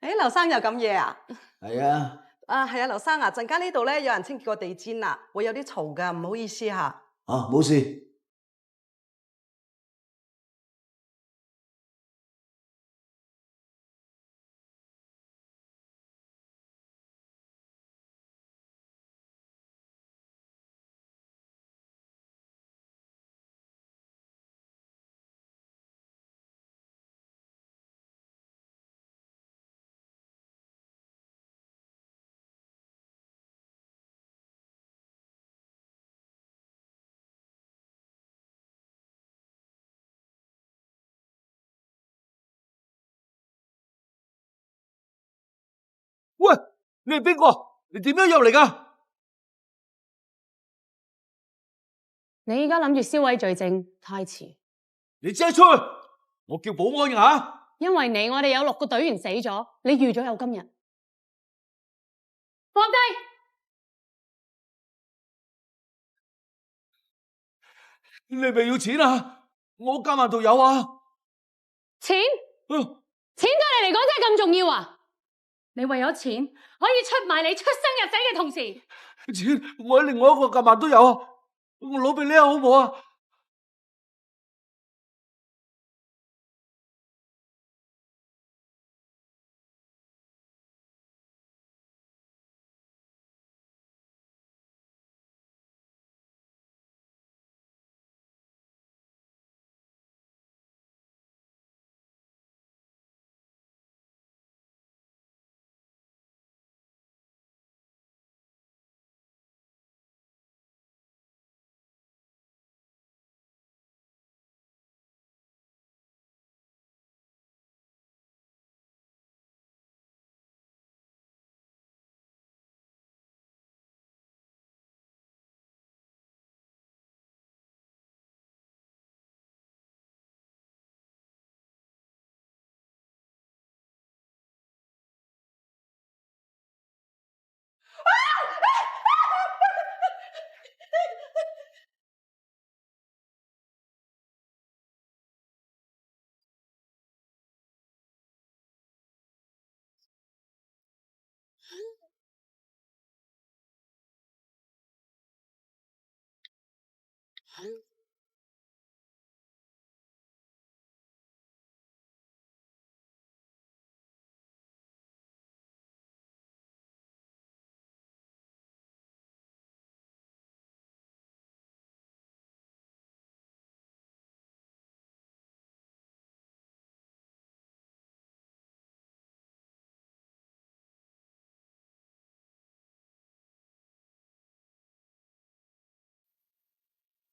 誒，劉生有咁嘢啊？係啊。係啊，劉生啊，陣間呢度咧有人清潔個地氈啦，會有啲嘈噶，唔好意思嚇。冇事。喂，你係邊個？你點樣入嚟㗎？你依家諗住銷毀罪證，太遲。你即刻出去，我叫保安㗎。因為你，我哋有6個隊員死咗，你預咗有今日。放低！你係咪要錢啊？我加萬度有啊。錢？錢對你嚟講真係咁重要啊？你為咗錢可以出賣你出生入死嘅同事。錢我喺另外一個夾萬都有啊，我攞俾你啊，好唔好啊？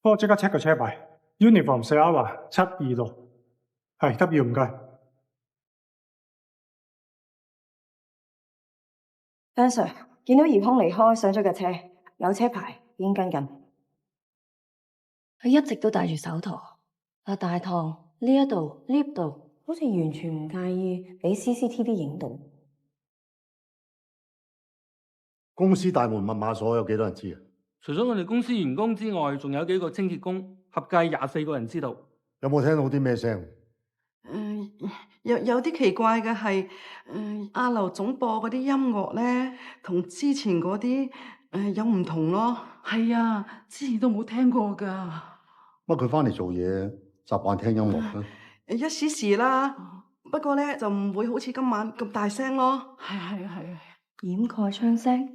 幫我即刻 check 個車牌 ，Uniform 4R 726，係得要唔該。Ben Sir 見到疑兇離開，上咗架車，有車牌，已經跟緊。佢一直都戴住手套，但大堂呢一度 lift 度，好似完全唔介意俾 CCTV 影到。公司大門密碼鎖有幾多人知啊？除咗我哋公司員工之外，仲有幾個清潔工，合計24個人知道。有冇聽到啲咩聲？有啲奇怪嘅係，阿劉總播嗰啲音樂咧，同之前嗰啲有唔同咯。係啊，之前都冇聽過噶。乜佢翻嚟做嘢習慣聽音樂啊？一時時啦，不過咧就唔會好似今晚咁大聲咯。係。掩蓋槍聲，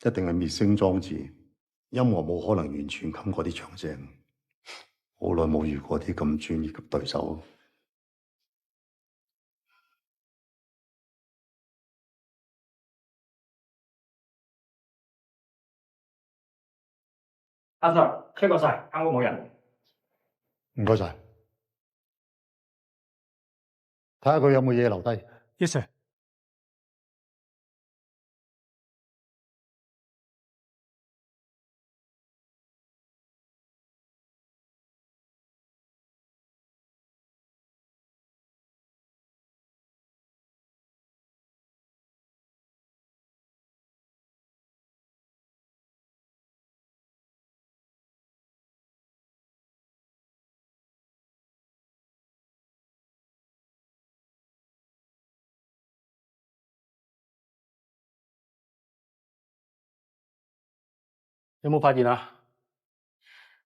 一定係滅聲裝置，音樂冇可能完全冚過啲槍聲。好耐冇遇過啲咁專業嘅對手。阿 Sir，check 過晒，間屋冇人。唔該晒，睇下佢有冇嘢留低。Yes sir。有冇發現啊？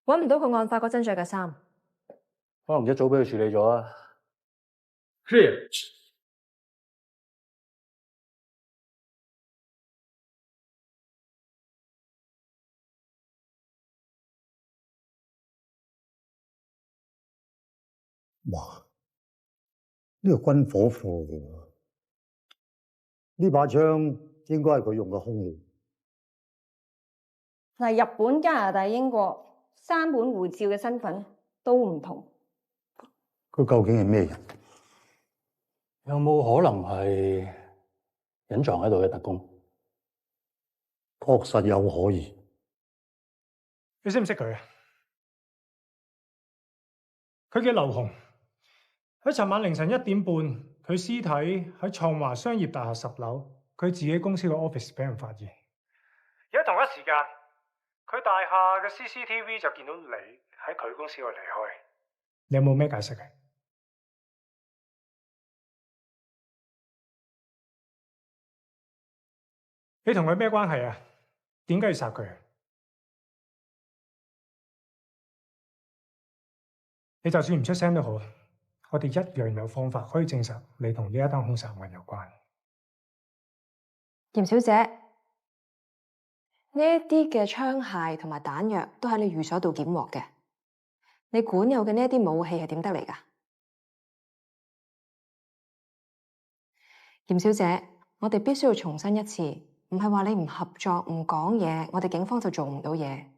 揾唔到佢案發嗰陣着嘅衫。可能一早俾佢處理咗啊。是。哇！呢個軍火庫嚟喎，呢把槍應該係佢用嘅兇器。嗱，日本、加拿大、英國3本護照嘅身份都唔同。佢究竟係咩人？有冇可能係隱藏喺度嘅特工？確實有可疑。你識唔識佢啊？佢叫劉紅。喺尋晚凌晨1點半，佢屍體喺創華商業大廈10樓，佢自己公司嘅 office 俾人發現。而喺同一時間，佢大廈嘅 CCTV 就見到你喺佢公司度離開。你有冇咩解釋嘅？你同佢咩關係啊？點解要殺佢？你就算唔出聲都好，我哋一樣有方法可以證實你同呢一單兇殺案有關。嚴小姐，呢一啲嘅槍械同埋彈藥都喺你寓所度檢獲嘅。你管有嘅呢一啲武器係點得嚟㗎？嚴小姐，我哋必須要重申一次，唔係話你唔合作、唔講嘢，我哋警方就做唔到嘢。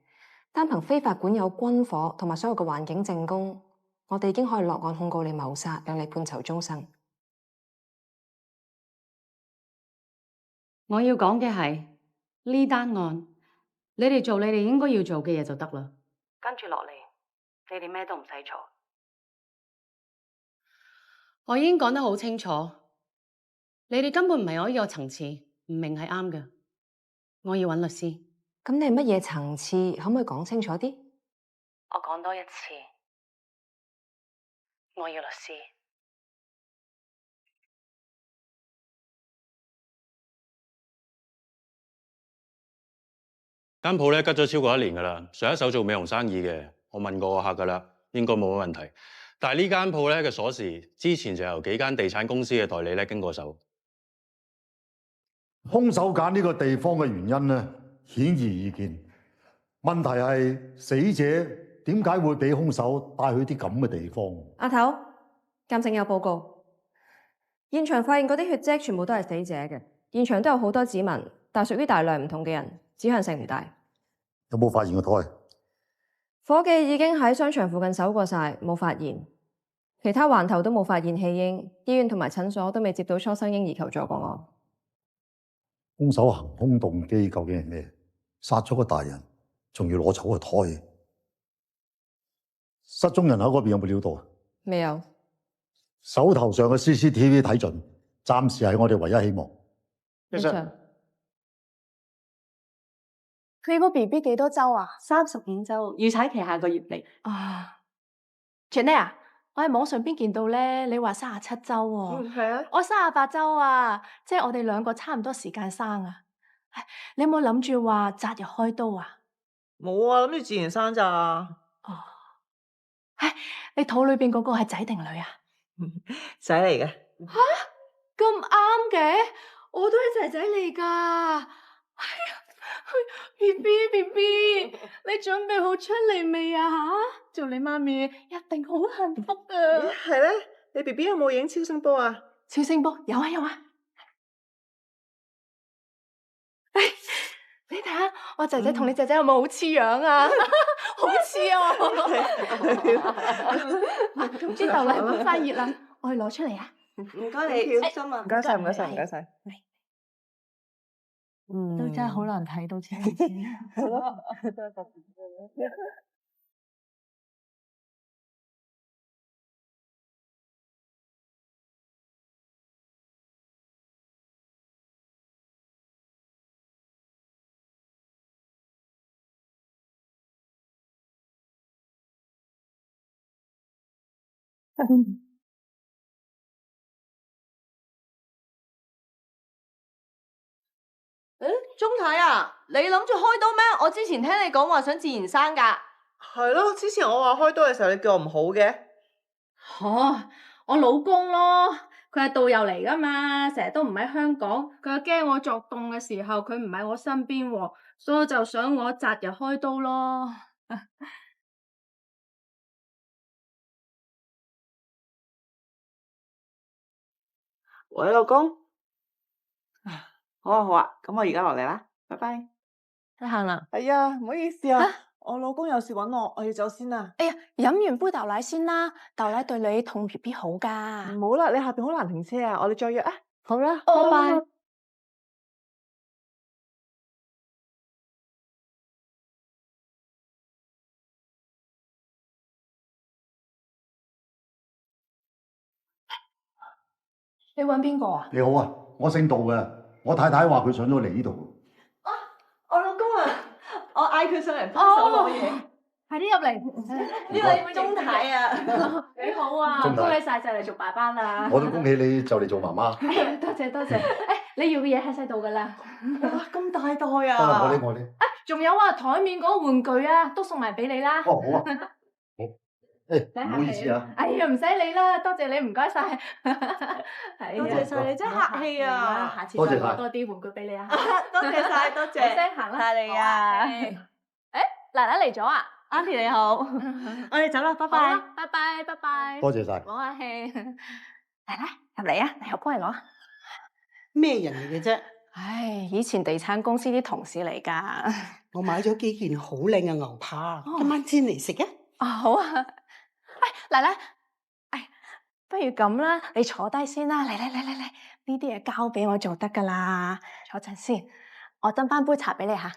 單憑非法管有軍火同埋所有嘅環境證供，我哋已經可以落案控告你謀殺，讓你判囚終身。我要講嘅係呢單案，你哋做你哋應該要做嘅嘢就得啦。跟住落嚟，你哋咩都唔使做。我已經講得好清楚，你哋根本唔係我呢個層次，唔明係啱嘅。我要揾律師。咁你係乜嘢層次？可唔可以講清楚啲？我講多一次，我要律師。間鋪咧吉咗超過1年噶啦，上一手做美容生意嘅，我問過個客噶啦，應該冇乜問題。但係呢間鋪咧嘅鎖匙之前就由幾間地產公司嘅代理咧經過手。兇手揀呢個地方嘅原因咧，顯而易見。問題係死者點解會俾兇手帶去啲咁嘅地方？阿頭，鑑證有報告，現場發現嗰啲血跡全部都係死者嘅，現場都有好多指紋，但屬於大量唔同嘅人，指向性唔大。有冇發現個胎？伙計已經喺商場附近搜過晒，冇發現。其他環頭都冇發現棄嬰，醫院同埋診所都未接到初生嬰兒求助個案。兇手行兇動機究竟係咩？殺咗個大人，仲要攞走個胎？失蹤人口嗰邊有冇料到？未有。手頭上嘅 CCTV 睇盡，暫時係我哋唯一希望。一場。佢個 BB 幾多周啊35周，預產期下個月嚟。啊 Jenny 啊，我喺網上邊見到咧，你話37周喎。係啊，我38周啊，即係我哋2個差唔多時間生啊。唉，你有冇諗住話擇日開刀啊？冇啊，諗住自然生咋。哦，唉，你肚裏邊嗰個係仔定女啊？仔嚟嘅。吓，咁啱嘅，我都係仔仔嚟噶。哎呀，BB，你準備好出嚟未啊？吓，做你媽咪一定好幸福啊！係咧，你 BB 有冇影超聲波啊？超聲波有啊有啊。哎，你睇下我仔仔同你仔仔有冇好似樣啊？好似啊！咁啲豆奶碗快熱啦，我去攞出嚟啊！唔該你，小心啊！唔該晒，唔該晒，唔該晒。都真係好難睇到先。鐘太啊，你諗住開刀咩？我之前聽你講話想自然生㗎。係咯，之前我話開刀嘅時候，你叫我唔好嘅。我老公咯，佢係導遊嚟㗎嘛，成日都唔喺香港，佢又驚我作凍嘅時候佢唔喺我身邊喎，所以就想我擇日開刀咯。喂，老公。好啊好啊，咁我而家落嚟啦，拜拜。你行啦？係啊，唔好意思啊，我老公有事揾我，我要走先啦。哎呀，飲完杯豆奶先啦，豆奶對你痛 BB 好㗎。唔好啦，你下邊好難停車啊，我哋再約啊。好啦，拜拜。你揾邊個啊？你好啊，我姓杜嘅，我太太話佢上咗嚟呢度。我老公啊，我嗌佢上嚟幫手攞嘢。快啲入嚟。呢位鐘太啊，你好啊，鐘太恭喜晒就嚟做爸爸啦。我都恭喜你就嚟做媽媽。多謝多謝。你要嘅嘢喺晒度㗎啦。哇，咁大袋得啦，啊！我呢。仲有啊，台面嗰個玩具啊，都送埋俾你啦。哦，好啊。好。唔好意思啊。哎呀，唔使理啦，多謝你，唔該晒。多謝晒你，真係客氣啊！下次再攞多啲玩具俾你啊。多謝晒，多謝。好聲行啦。係你啊！奶奶嚟咗啊 Auntie 你好，我哋走啦，拜拜。拜拜拜拜。多謝晒。唔好客氣。奶奶入嚟啊，嚟我幫你攞。咩人嚟嘅啫？唉，以前地產公司啲同事嚟㗎。我買咗幾件好靚嘅牛扒，今晚煎嚟食啊！好啊。奶奶，不如咁啦，你坐低先啦。嚟，呢啲嘢交俾我做得㗎啦。坐陣先，我斟翻杯茶俾你吓。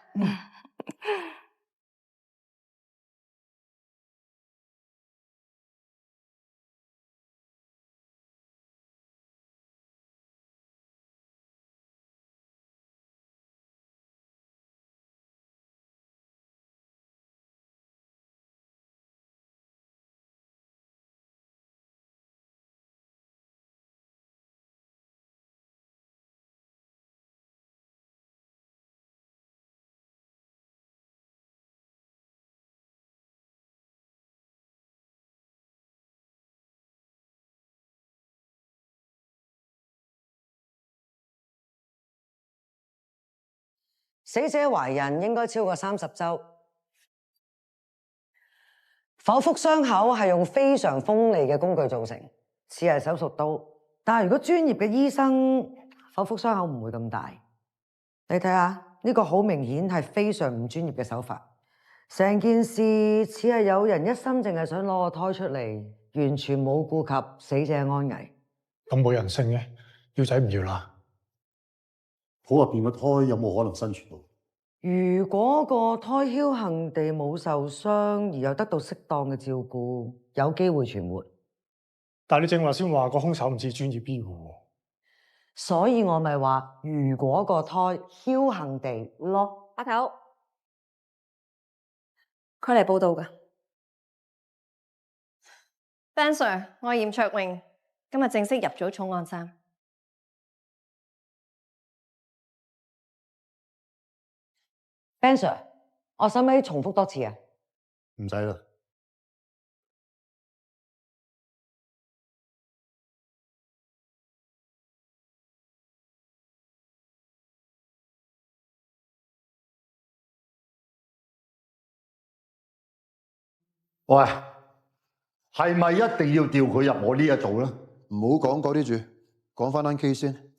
死者懷孕應該超過30週，剖腹傷口係用非常鋒利嘅工具造成，似係手術刀。但係如果專業嘅醫生，剖腹傷口唔會咁大。你睇下呢個好明顯係非常唔專業嘅手法，成件事似係有人一心淨係想攞個胎出嚟，完全冇顧及死者安危。咁冇人性嘅，要仔唔要啦？肚入邊個胎有冇可能生存到？如果個胎僥倖地冇受傷，而又得到適當嘅照顧，有機會存活。但係你正話先話個兇手唔似專業醫護，所以我咪話，如果個胎僥倖地咯。阿頭，佢嚟報道㗎。Ben Sir，我係嚴卓穎，今日正式入咗重案3。Ben Sir，我使唔使重複多次啊？唔使啦。喂，係咪一定要調佢入我呢一組咧？唔好講嗰啲住，講翻單 case 先。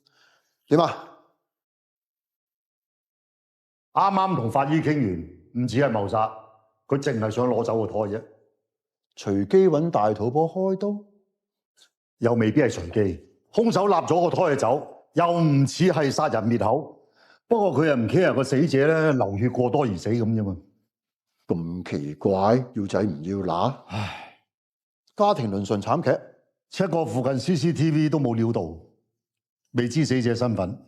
點啊？啱啱同法醫傾完，唔止係謀殺，佢淨係想攞走個胎啫。隨機揾大肚婆開刀，又未必係隨機。兇手立咗個胎就走，又唔似係殺人滅口。不過佢又唔 care 個死者咧流血過多而死咁啫嘛。咁奇怪，要仔唔要乸？唉，家庭倫常慘劇，check過附近 CCTV 都冇料到，未知死者身份，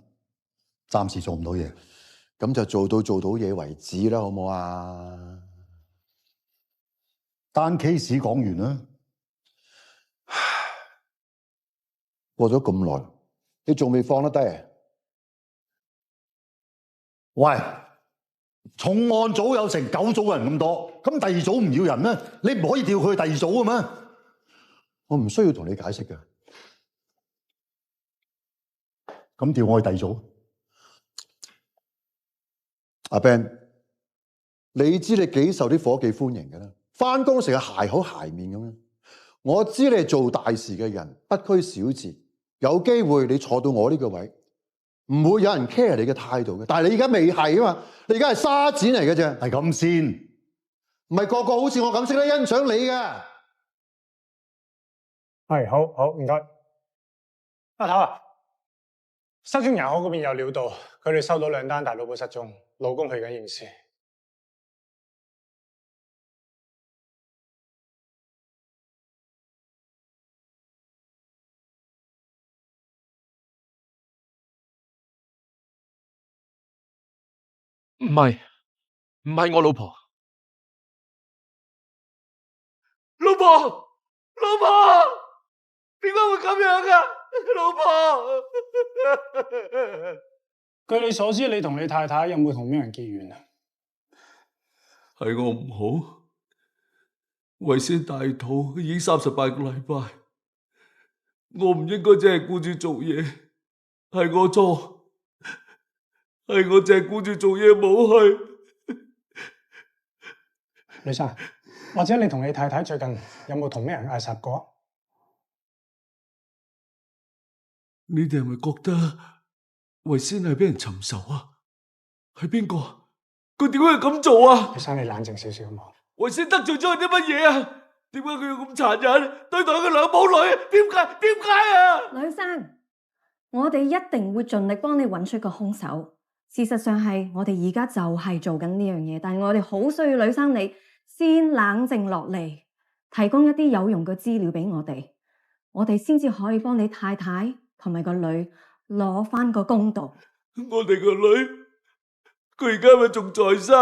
暫時做唔到嘢。咁就做到嘢為止啦，好唔好啊？單 case 講完啦。過咗咁耐，你仲未放得低？喂，重案組有成9組人咁多，咁第二組唔要人咩？你唔可以調佢去第二組嘅咩？我唔需要同你解釋嘅。咁調我去第二組。阿 Ben， 你知你幾受啲伙計歡迎嘅啦，返工成日鞋口鞋面咁樣。我知你係做大事嘅人，不拘小節，有機會你坐到我呢個位，唔會有人 care 你嘅態度嘅。但係你而家未係啊嘛，你而家係沙展嚟嘅啫，係咁先，唔係個個好似我咁識得欣賞你嘅。係，好，唔該。阿頭啊，失蹤人口嗰邊有料到，佢哋收到2單大佬報失蹤，老公去緊刑事。唔係我老婆，老婆，點解會咁樣噶？老婆，據你所知，你同你太太有冇同咩人結緣啊？係我唔好，為先大肚已經38個禮拜，我唔應該淨係顧住做嘢，係我錯，係我淨係顧住做嘢冇去。女生，或者你同你太太最近有冇同咩人嗌霎過？你哋係咪覺得維先係俾人尋仇啊？係邊個？佢點解要咁做啊？女生，你冷靜少少好冇？維先得罪咗佢啲乜嘢啊？點解佢要咁殘忍對待佢兩母女？點解啊？女生，我哋一定會盡力幫你揾出個兇手。事實上係我哋而家就係做緊呢樣嘢，但係我哋好需要女生你先冷靜落嚟，提供一啲有用嘅資料俾我哋先至可以幫你太太同埋個女攞翻個公道。我哋個女，佢而家咪仲在生？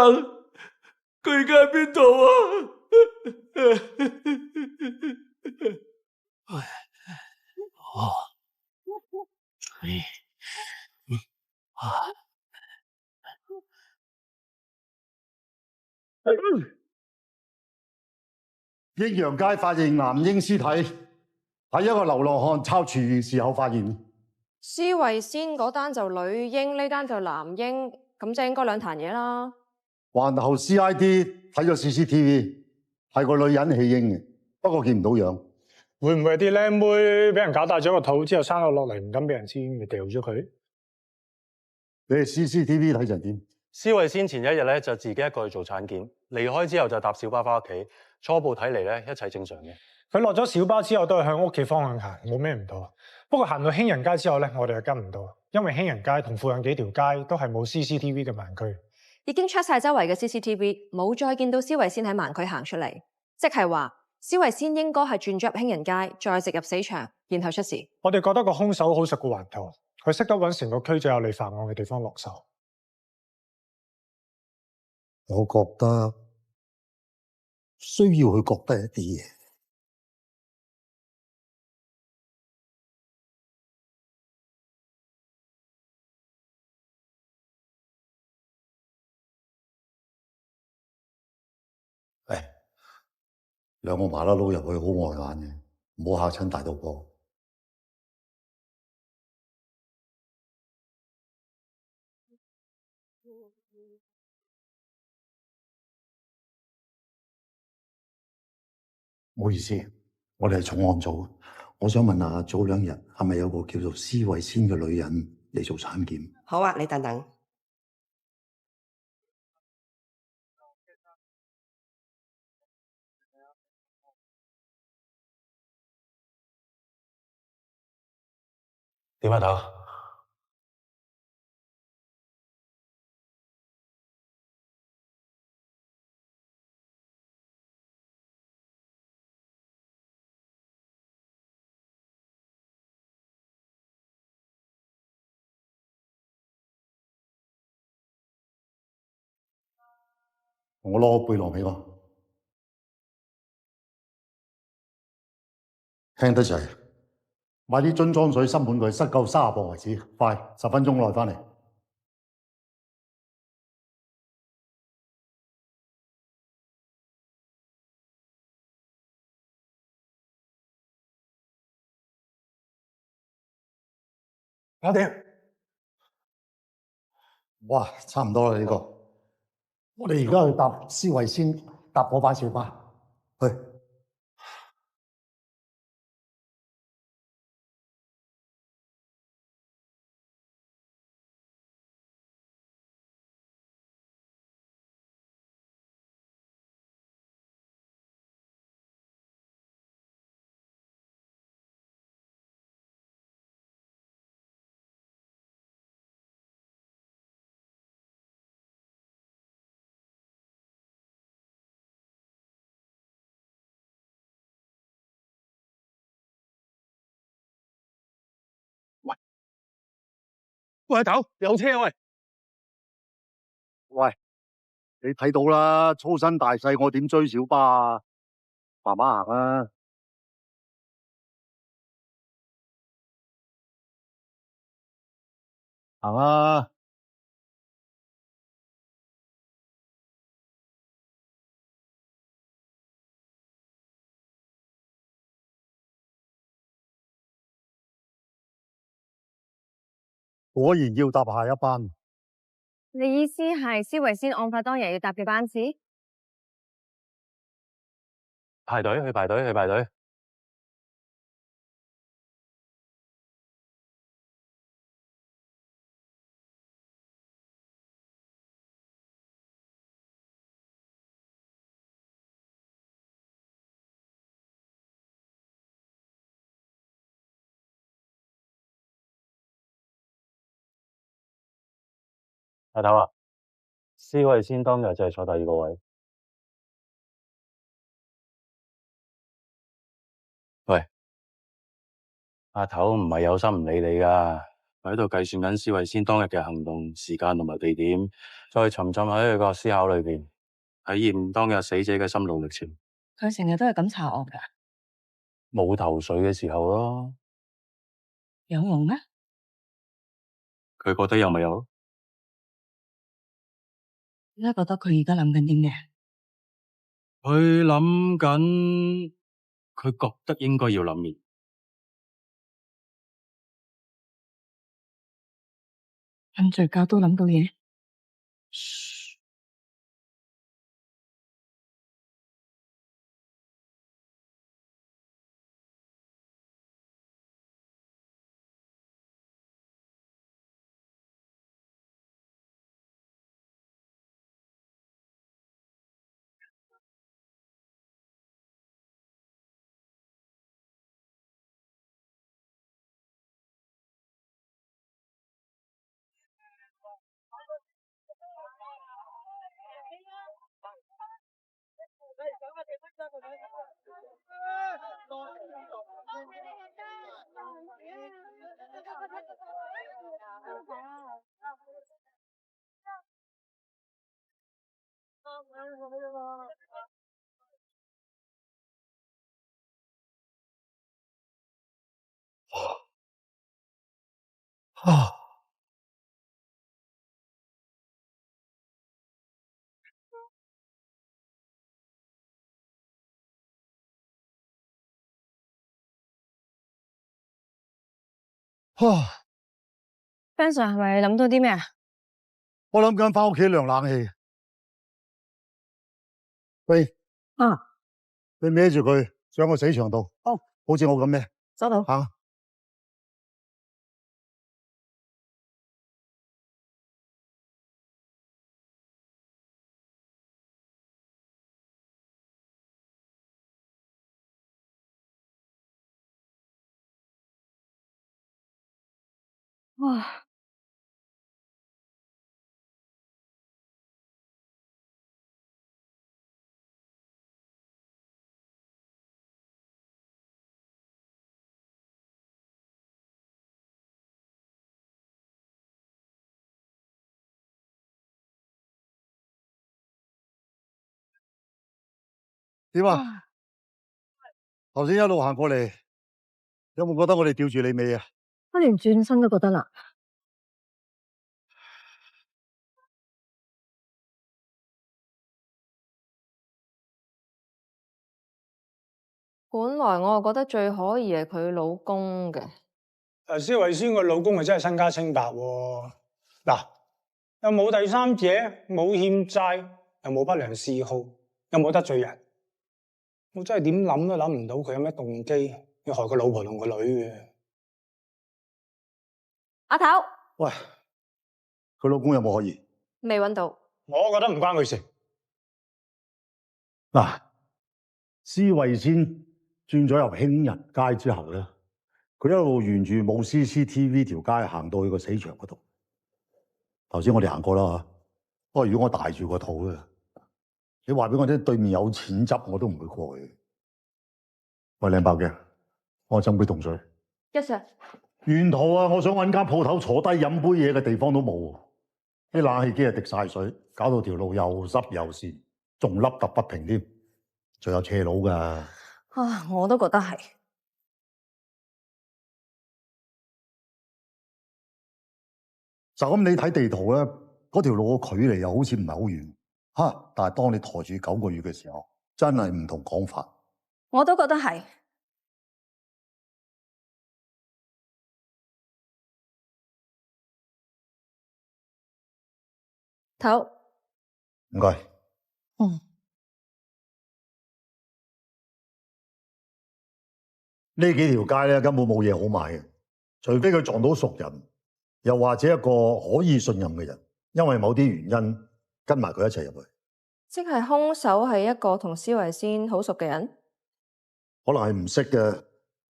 佢而家喺邊度啊？益陽街發現男嬰屍體，喺一個流浪漢抄廚餘時候發現。施慧仙嗰單就女嬰，呢單就男嬰，咁即係應該2壇嘢啦。環後 CID 睇咗 CCTV， 係個女人棄嬰嘅，不過見唔到樣。會唔會啲靚妹俾人搞大咗個肚之後生落嚟，唔敢俾人知，咪掉咗佢？你哋 CCTV 睇成點？施慧仙前一日咧就自己一個去做產檢，離開之後就搭小巴翻屋企。初步睇嚟咧，一切正常嘅。佢落咗小巴之後都係向屋企方向行，冇咩唔妥。不過行到興仁街之後咧，我哋就跟唔到，因為興仁街同附近幾條街都係冇 CCTV 嘅盲區。已經 check 晒周圍嘅 CCTV， 冇再見到施慧仙喺盲區行出嚟，即係話施慧仙應該係轉咗入興仁街，再直入死場，然後出事。我哋覺得個兇手好熟個環頭，佢識得揾成個區最有利犯案嘅地方落手。我覺得需要去覺得一啲嘢。兩個麻甩佬入去好礙眼嘅，唔好嚇親大肚婆。唔好意思，我哋係重案組，我想問下早2日係咪有個叫做施慧仙嘅女人嚟做產檢？好啊，你等等。點啊，頭？我攞個背囊俾我，輕得滯，買啲樽裝水塞滿佢，塞夠30磅為止，快，10分鐘內返嚟。搞掂。哇，差唔多啦呢個。我哋而家去搭思維先搭嗰班小巴，去。喂，阿頭，有車喂！喂，你睇到啦，粗身大細，我點追小巴啊？慢慢行啊！行啊！果然要搭下一班。你意思係施維先案發當日要搭嘅班次？排隊去排隊去排隊。阿頭啊，施維先當日就係坐第二個位。喂，阿頭唔係有心唔理你噶，佢喺度計算緊施維先當日嘅行動時間同埋地點，再沉浸喺佢個思考裏邊，體驗當日死者嘅心路歷程。佢成日都係咁查我㗎，冇頭緒嘅時候咯，有用咩？佢覺得有咪有咯。而家覺得佢而家諗緊啲咩？佢諗緊，佢覺得應該要諗面。瞓着覺都諗到嘢。啊！啊！ Ben Sir 係咪諗到啲咩啊？我諗緊翻屋企涼冷氣。喂，你孭住佢上個死場度，好似我咁咩？收到。行。哇！點啊？頭先一路行過嚟，有冇覺得我哋吊住你尾啊？我連轉身都覺得難。本來我就覺得最可疑係佢老公嘅，施慧仙個老公係真係身家清白喎。嗱，又冇第三者，冇欠債，又冇不良嗜好，又冇得罪人。我真係點諗都諗唔到佢有咩動機要害佢老婆同個女嘅。阿頭，喂，佢老公有冇可疑？未揾到。我覺得唔關佢事。嗱，施慧仙轉咗入興人街之後咧，佢一路沿住冇 CCTV 條街行到去個死場嗰度。頭先我哋行過啦嚇，不過如果我大住個肚咧，你話俾我聽對面有錢執，我都唔會過去。喂，靚白嘅，我斟杯凍水。Yes sir。沿途啊，我想揾間鋪頭坐低飲杯嘢嘅地方都冇，啲冷氣機啊滴晒水，搞到條路又濕又跣，仲凹凸不平添，仲有斜路㗎。啊，我都覺得係。就咁你睇地圖咧，嗰條路嘅距離又好似唔係好遠，嚇！但係當你抬住9個月嘅時候，真係唔同講法。我都覺得係。頭，唔該。嗯。呢幾條街咧根本冇嘢好買嘅，除非佢撞到熟人，又或者一個可以信任嘅人，因為某啲原因跟埋佢一齊入去。即係兇手係一個同施慧仙好熟嘅人，可能係唔識嘅，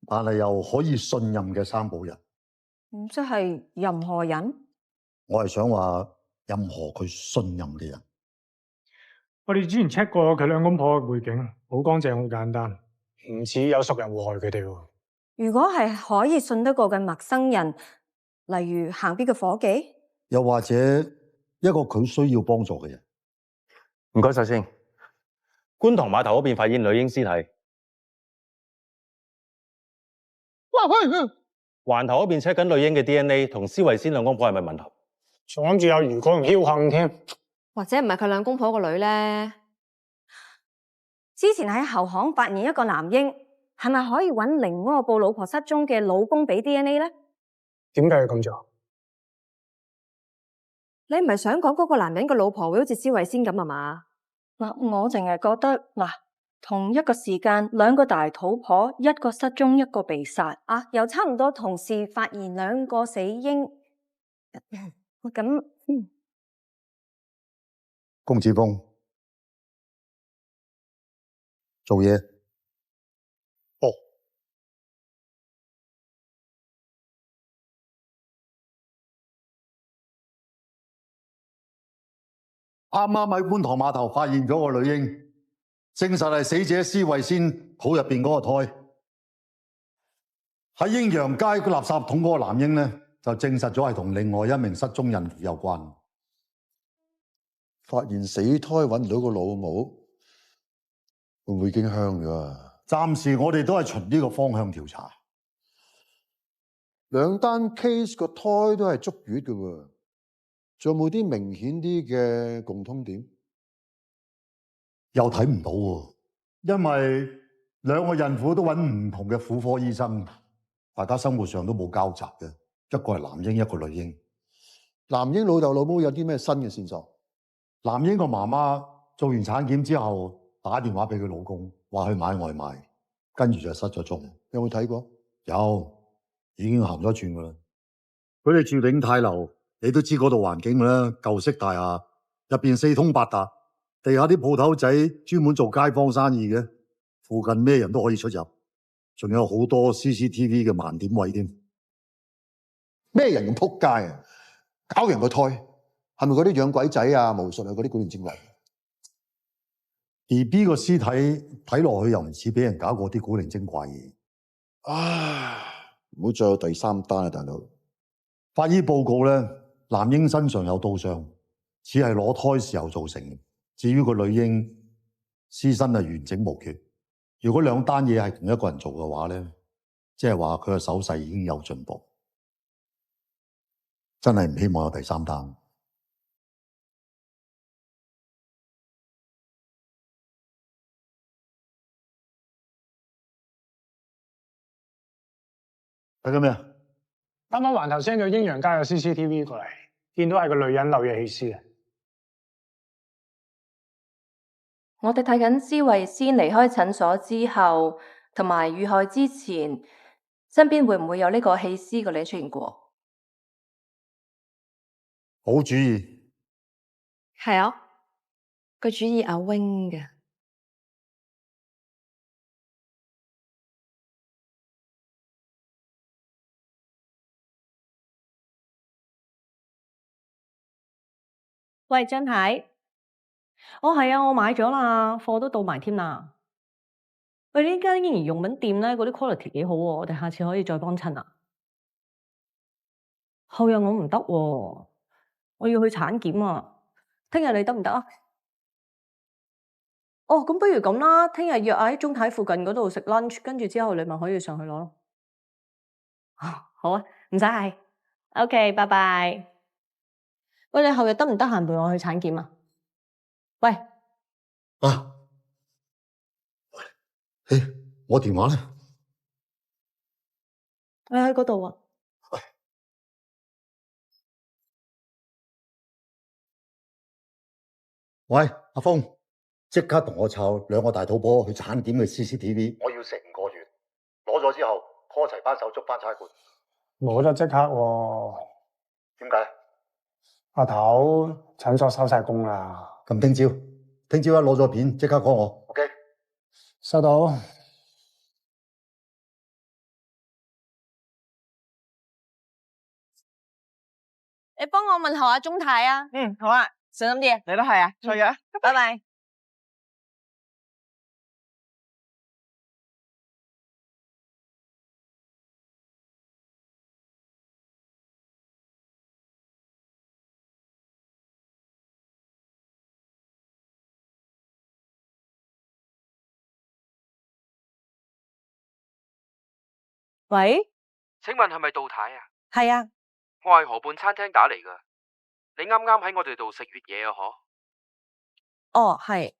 但係又可以信任嘅三寶人。即係任何人。我係想話任何佢信任嘅人。我哋之前 check 過佢兩公婆嘅背景，好乾淨，好簡單，唔似有熟人禍害佢哋喎。如果係可以信得過嘅陌生人，例如行邊嘅伙計，又或者一個佢需要幫助嘅人。唔該晒先。觀塘碼頭嗰邊發現女嬰屍體。環頭嗰邊 check 緊女嬰嘅 DNA， 同施慧仙兩公婆係咪吻合？仲諗住有余果同僥倖添。或者唔係佢兩公婆個女咧？之前喺後巷發現一個男嬰，係咪可以揾另一個報老婆失蹤嘅老公俾 DNA 咧？點解要咁做？你唔係想講嗰個男人個老婆會好似施慧仙咁啊嘛？嗱，我淨係覺得嗱，同一個時間兩個大肚婆，一個失蹤，一個被殺啊，又差唔多同時發現兩個死嬰，咁公子峰做嘢。哦。啱啱喺觀塘碼頭發現咗個女嬰，證實係死者施慧仙肚入邊嗰個胎。喺英陽街個垃圾桶嗰個男嬰咧，就證實咗係同另外一名失蹤孕婦有關。發現死胎揾唔到個老母，會唔會已經香咗？暫時我哋都係循呢個方向調查。兩單 case 個胎都係足月嘅喎，仲有冇啲明顯啲嘅共通點？又睇唔到喎，因為兩個孕婦都揾唔同嘅婦科醫生，大家生活上都冇交集嘅，一個係男嬰，一個女嬰。男嬰老豆老母有啲咩新嘅線索？男嬰個媽媽做完產檢之後打電話俾佢老公，話去買外賣，跟住就失咗蹤。有冇睇過？有，已經行咗一轉噶啦。佢哋住永泰樓，你都知嗰度環境啦，舊式大廈，入邊四通八達，地下啲鋪頭仔專門做街坊生意嘅，附近咩人都可以出入，仲有好多 CCTV 嘅盲點位添。咩人咁撲街啊？搞人個胎？係咪嗰啲養鬼仔啊、巫術啊嗰啲古靈精怪 ？BB 個屍體睇落去又唔似俾人搞過啲古靈精怪嘢。唉，唔好再有第三單啊，大佬！法醫報告咧，男嬰身上有刀傷，似係攞胎時候造成嘅。至於個女嬰屍身係完整無缺。如果兩單嘢係同一個人做嘅話咧，即係話佢嘅手勢已經有進步。真係唔希望有第三單。睇緊咩啊？啱啱環頭 send 咗英陽街嘅 CCTV 過嚟，見到係個女人漏嘢棄屍啊！我哋睇緊施慧仙離開診所之後，同埋遇害之前，身邊會唔會有呢個棄屍嘅女出現過？好主意。係啊，個主意阿 wing 嘅。喂，張太，係啊，我買咗啦，貨都到埋添啦。喂，呢間嬰兒用品店咧，嗰啲 quality 幾好喎，我哋下次可以再幫襯啊。後日我唔得喎，我要去產檢啊。聽日你得唔得啊？哦，咁不如咁啦，聽日約喺中太附近嗰度食 lunch，跟住之後你咪可以上去攞咯。好啊，唔使嗌。OK，拜拜。喂，你後日得唔得閒陪我去產檢啊？喂，啊，誒，我電話咧？我喺嗰度啊。喂，阿峰，即刻同我湊2個大肚婆去產檢嘅 CCTV，我要成個月，攞咗之後 call 齊班手捉翻差館。冇得即刻喎。點解？阿頭診所收晒工啦。咁聽朝一攞咗片，即刻 call 我。OK，收到。你幫我問候阿鐘太啊。嗯，好啊，小心啲。你都係啊，再約啊，拜拜。喂，請問係咪杜太啊？係啊。我係河畔餐廳打嚟噶，你啱啱喺我哋度食越嘢啊？嗬？哦，係。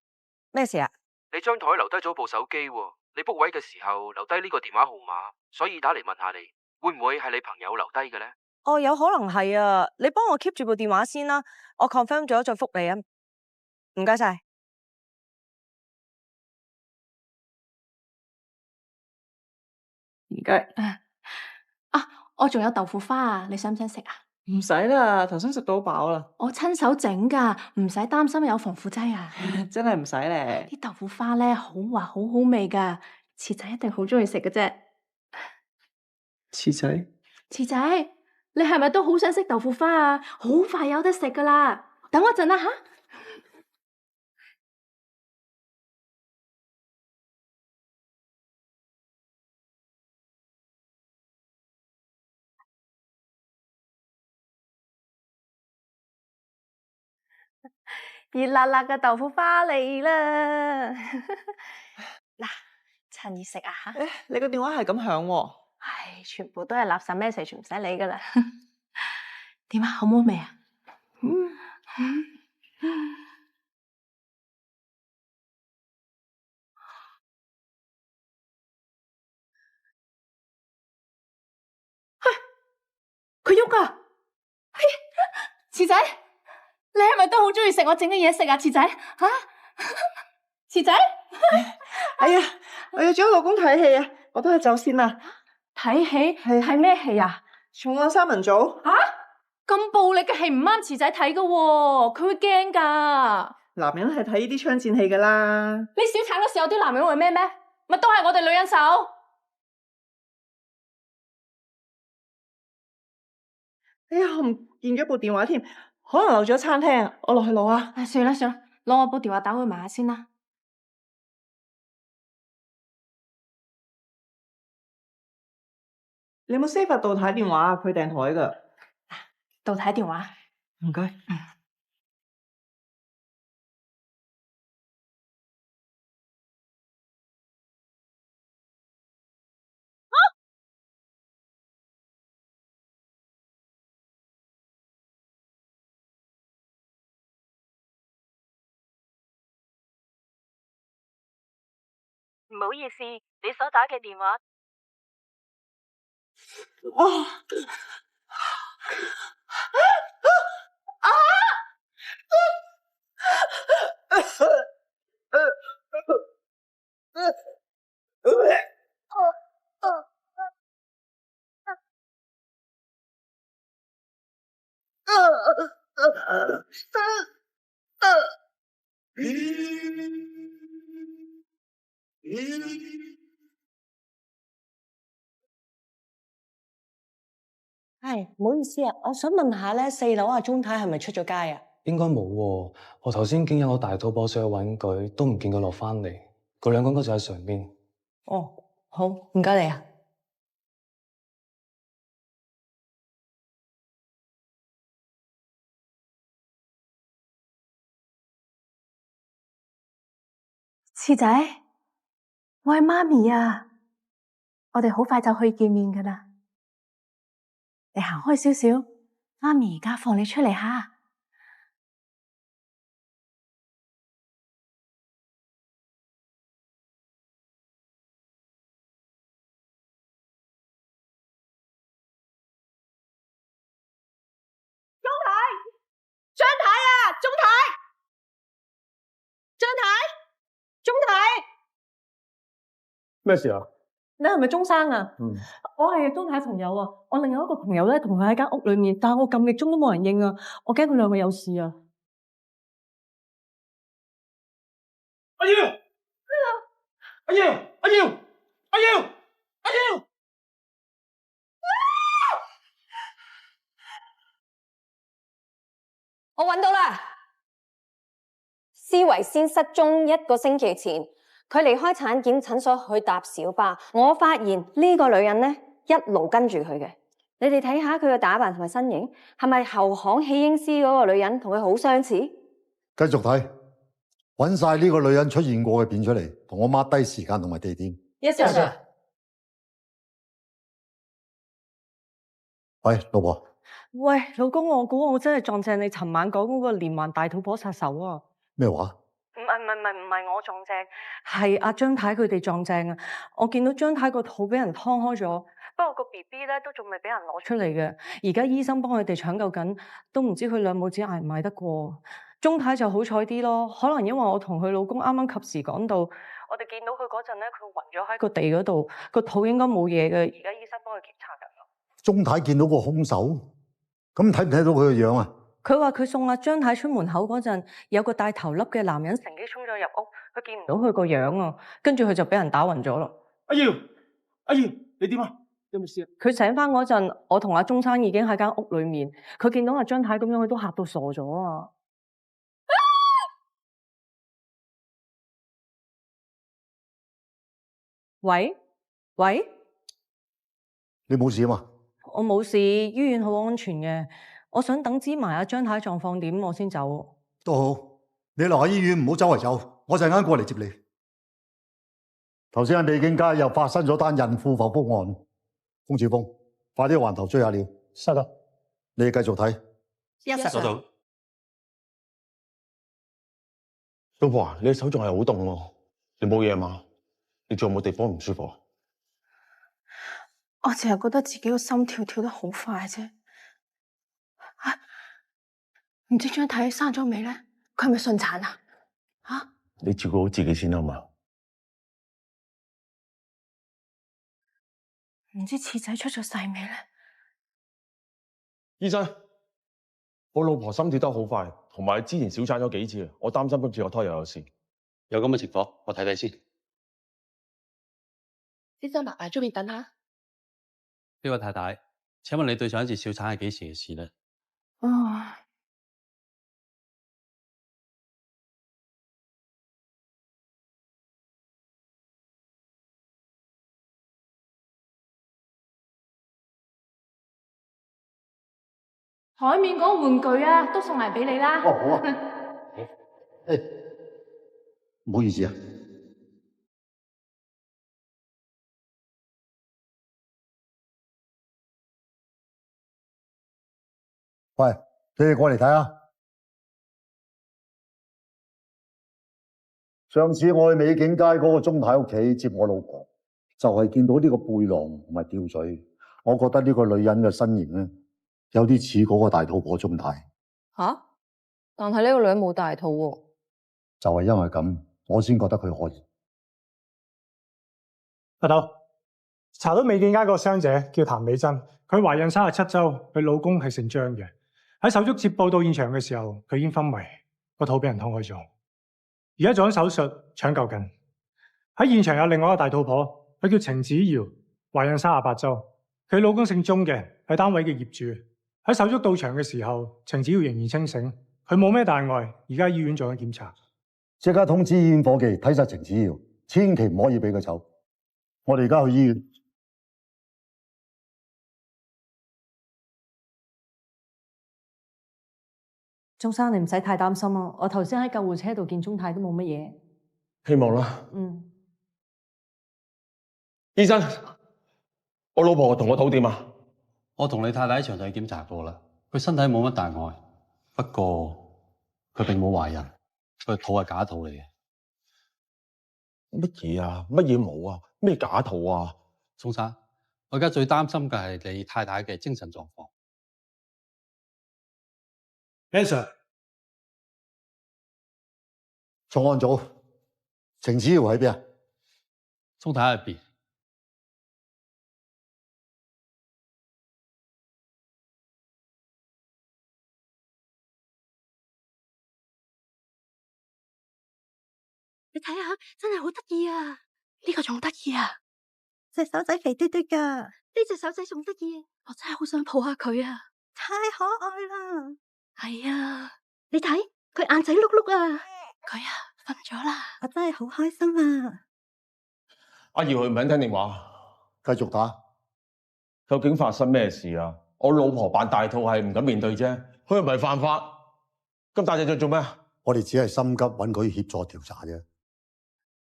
咩事啊？你張台留低咗部手機喎，你 book 位嘅時候留低呢個電話號碼，所以打嚟問下你，會唔會係你朋友留低嘅呢？哦，有可能係啊。你幫我 keep 住部電話先啦，我 confirm 咗再覆你啊。唔該晒。唔該。我仲有豆腐花啊，你想唔想食啊？唔使啦，頭先食到飽啦。我親手整㗎，唔使擔心有防腐劑啊。真係唔使咧。啲豆腐花咧好滑，好好味㗎，慈仔一定好中意食嘅啫。慈仔，慈仔，你係咪都好想食豆腐花啊？好快有得食㗎啦，等我陣啦吓。熱辣辣嘅豆腐花嚟啦！嗱，趁熱食啊吓！你個電話係咁響喎。唉，全部都係垃圾 message，唔使理噶啦。點啊？好唔好味啊？佢喐啊！慈仔，你係咪都好中意食我整嘅嘢食啊？慈仔，吓？慈仔，係啊，我要咗老公睇戲啊，我都係走先啦。睇戲係咩戲啊？重案三人組。吓？咁暴力嘅戲唔啱慈仔睇噶喎，佢會驚噶。男人係睇呢啲槍戰戲噶啦。你小產嗰時候啲男人會咩咩？咪都係我哋女人手。哎呀，我唔見咗部電話添，可能漏咗餐廳，我落去攞啊。唉，算啦，攞我部電話打去問下先啦。你有冇 save 杜太電話啊？佢訂台噶。杜太電話。唔該。唔好意思，你所打嘅電話。係，唔好意思啊，我想問下咧，4樓阿鐘太係咪出咗街啊？應該冇喎，我頭先經有個大肚婆上去揾佢，都唔見佢落返嚟。佢兩個應該就喺上邊。哦，好，唔該你啊。次仔，我係媽咪啊，我哋好快就可以見面噶啦。你行開少少，媽咪而家放你出嚟吓。張太啊，鐘太，鐘太，咩事啊？你係咪鐘生啊？嗯，我係鐘太朋友啊，我另外一個朋友咧同佢喺間屋裏面，但係我撳極鐘都冇人應啊，我驚佢兩個有事啊。阿耀，阿耀，阿耀，阿耀，阿耀！我揾到啦！施維先失蹤1個星期前，佢離開產檢診所去搭小巴。我發現呢個女人呢一路跟住佢嘅。你哋睇下佢嘅打扮同埋身形，係咪後巷棄嬰師嗰個女人同佢好相似？繼續睇，揾晒呢個女人出現過嘅片出嚟，同我 mark 低時間同埋地點。 Yes sir。喂，老婆。喂，老公，我估我真係撞正你尋晚講嗰個連環大肚婆殺手啊！咩話？唔係我撞正，係阿張太佢哋撞正啊！我見到張太個肚俾人劏開咗，不過個 BB 咧都仲未俾人攞出嚟嘅。而家醫生幫佢哋搶救緊，都唔知佢兩母子捱唔捱得過。鐘太就好彩啲咯，可能因為我同佢老公啱啱及時趕到，我哋見到佢嗰陣咧，佢暈咗喺個地嗰度，個肚應該冇嘢嘅。而家醫生幫佢檢查緊。鐘太見到個兇手。咁睇唔睇到佢個樣啊？佢話佢送阿張太出門口嗰陣，有個戴頭笠嘅男人乘機衝咗入屋，佢見唔到佢個樣啊，跟住佢就俾人打暈咗咯。阿耀，阿耀，你點啊？有冇事啊？佢醒翻嗰陣，我同阿鐘生已經喺間屋裏面，佢見到阿張太咁樣，佢都嚇到傻咗啊！喂，你冇事啊嘛？我冇事，醫院好安全嘅。我想等知埋阿張太狀況點，我先走。都好，你留喺醫院唔好周圍走，我陣間過嚟接你。頭先喺美景街又發生咗單孕婦剖腹案，鍾志峰，快啲環頭追下料。收到。你繼續睇。 Yes sir。收到。老婆啊，你手仲係好凍喎，你冇嘢嘛？你仲有冇地方唔舒服啊？我淨係覺得自己個心跳跳得好快啫。唔知張太生咗未咧？佢係咪順產啊？你照顧好自己先好嘛？唔知次仔出咗世未咧？醫生，我老婆心跳得好快，同埋之前小產咗幾次，我擔心今次個胎又有事。有咁嘅情況，我睇睇先。先生，麻煩出面等下。呢位太太，請問你對上一次小產係幾時嘅事呢？海面嗰個玩具啊，都送埋俾你啦。好啊。唔好意思啊。喂，你哋過嚟睇下。上次我去美景街嗰個鐘太屋企接我老婆，就係見到呢個背囊同埋吊墜。我覺得呢個女人嘅身形咧，有啲似嗰個大肚婆鍾太。吓？但係呢個女人冇大肚喎。就係因為咁，我先覺得佢可以。阿豆，查到美記啱個傷者叫譚美珍，佢懷孕37周，佢老公係姓張嘅。喺手足接報到現場嘅時候，佢已經昏迷，個肚俾人劏開咗，而家做緊手術搶救緊。喺現場有另外一個大肚婆，佢叫程子瑤，懷孕38周，佢老公姓鐘嘅，係單位嘅業主。喺手足到場嘅時候，程子瑤仍然清醒，佢冇咩大礙，而家醫院做緊檢查。即刻通知醫院伙計睇實程子瑤，千祈唔可以俾佢走。我哋而家去醫院。鐘生，你唔使太擔心啊！我頭先喺救護車度見鐘太都冇乜嘢。希望啦。嗯。醫生，我老婆同我肚點啊？我同你太太詳細檢查過啦，佢身體冇乜大礙，不過佢並冇懷孕，佢肚係假肚嚟嘅。乜嘢啊？乜嘢冇啊？咩假肚啊？鐘生，我而家最擔心嘅係你太太嘅精神狀況。Sir， 重案組，程子瑤喺邊啊？鐘太喺入邊。你睇下，真係好得意啊！呢個仲得意啊！隻手仔肥嘟嘟噶，呢隻手仔仲得意，我真係好想抱下佢啊！太可愛啦！係啊，你睇佢眼仔碌碌啊！佢啊瞓咗啦！我真係好開心啊！阿瑤佢唔肯聽電話，繼續打。究竟發生咩事啊？我老婆扮大肚係唔敢面對啫，佢又唔係犯法，咁大隻咗做咩啊？我哋只係心急揾佢協助調查啫。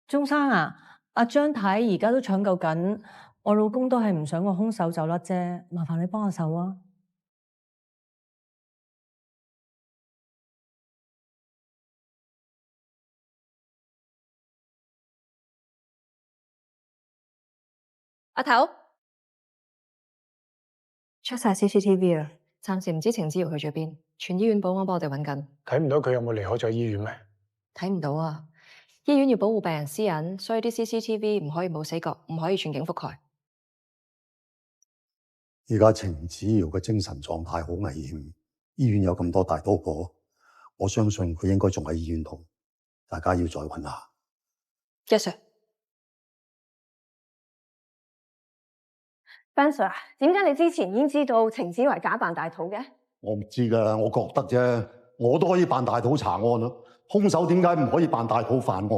鐘生啊，阿張太而家都搶救緊，我老公都係唔想個兇手走甩啫，麻煩你幫下手啊！阿頭，出晒 CCTV 啦，暫時唔知程子瑤去咗邊，全醫院保安幫我哋揾緊。睇唔到佢有冇離開咗醫院咩？睇唔到啊！醫院要保護病人私隱，所以啲 CCTV 唔可以冇死角，唔可以全景覆蓋。而家程子瑤嘅精神狀態好危險，醫院有咁多大肚婆，我相信佢應該仲喺醫院度，大家要再揾下。Yes sir。Ben Sir 啊，點解你之前已經知道程子維假扮大肚嘅？我唔知㗎，我覺得啫，我都可以扮大肚查案咯。兇手點解唔可以扮大肚犯案？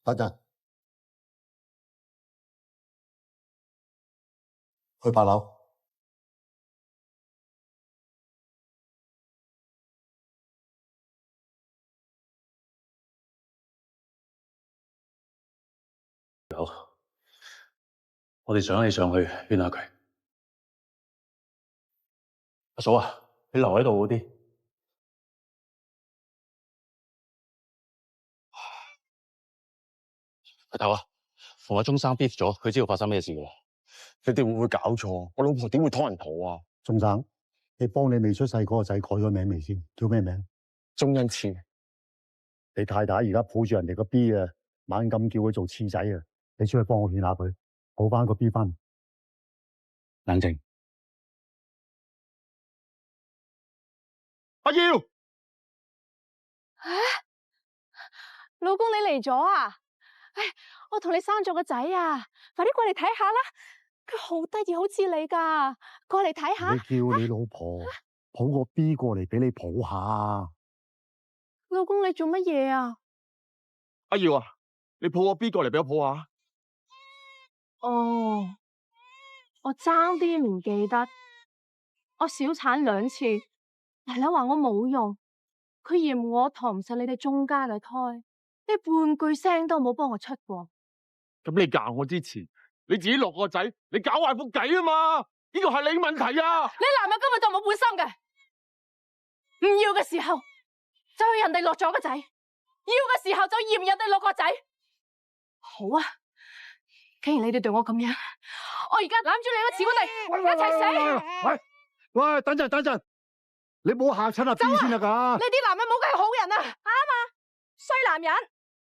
等陣，去8樓。我哋想你上去勸下佢。阿嫂啊，你留喺度好啲。阿頭啊，同阿鐘生 beef 咗，佢知道發生咩事噶啦。你哋會唔會搞錯？我老婆點會拖人肚啊？鐘生，你幫你未出世嗰個仔改咗名未先？叫咩名？鐘恩賜。你太太而家抱住人哋個 B 啊，猛咁叫佢做次仔啊！你出去幫我勸下佢，抱翻個 B 翻。冷靜。阿耀，老公你嚟咗啊！唉，我同你生咗個仔啊！快啲過嚟睇下啦，佢好得意，好似你噶，過嚟睇下。你叫你老婆抱個 B 過嚟俾你抱下。老公你做乜嘢啊？阿耀啊，你抱個 B 過嚟俾我抱下。哦，我爭啲唔記得，我小產2次，奶奶話我冇用，佢嫌我陀唔實你哋鍾家嘅胎，你半句聲都冇幫我出過。咁你嫁我之前，你自己落個仔，你搞壞副計啊嘛！呢個係你問題啊！你男人根本就冇本心嘅，唔要嘅時候就去人哋落咗個仔，嘅時候就嫌人哋6個仔。好啊，既然你哋對我咁樣，我而家攬住你個瓷官嚟一齊死！喂，等陣，你唔好嚇親阿 B 先得㗎。你啲男人冇計係好人啊，啱啊！衰男人，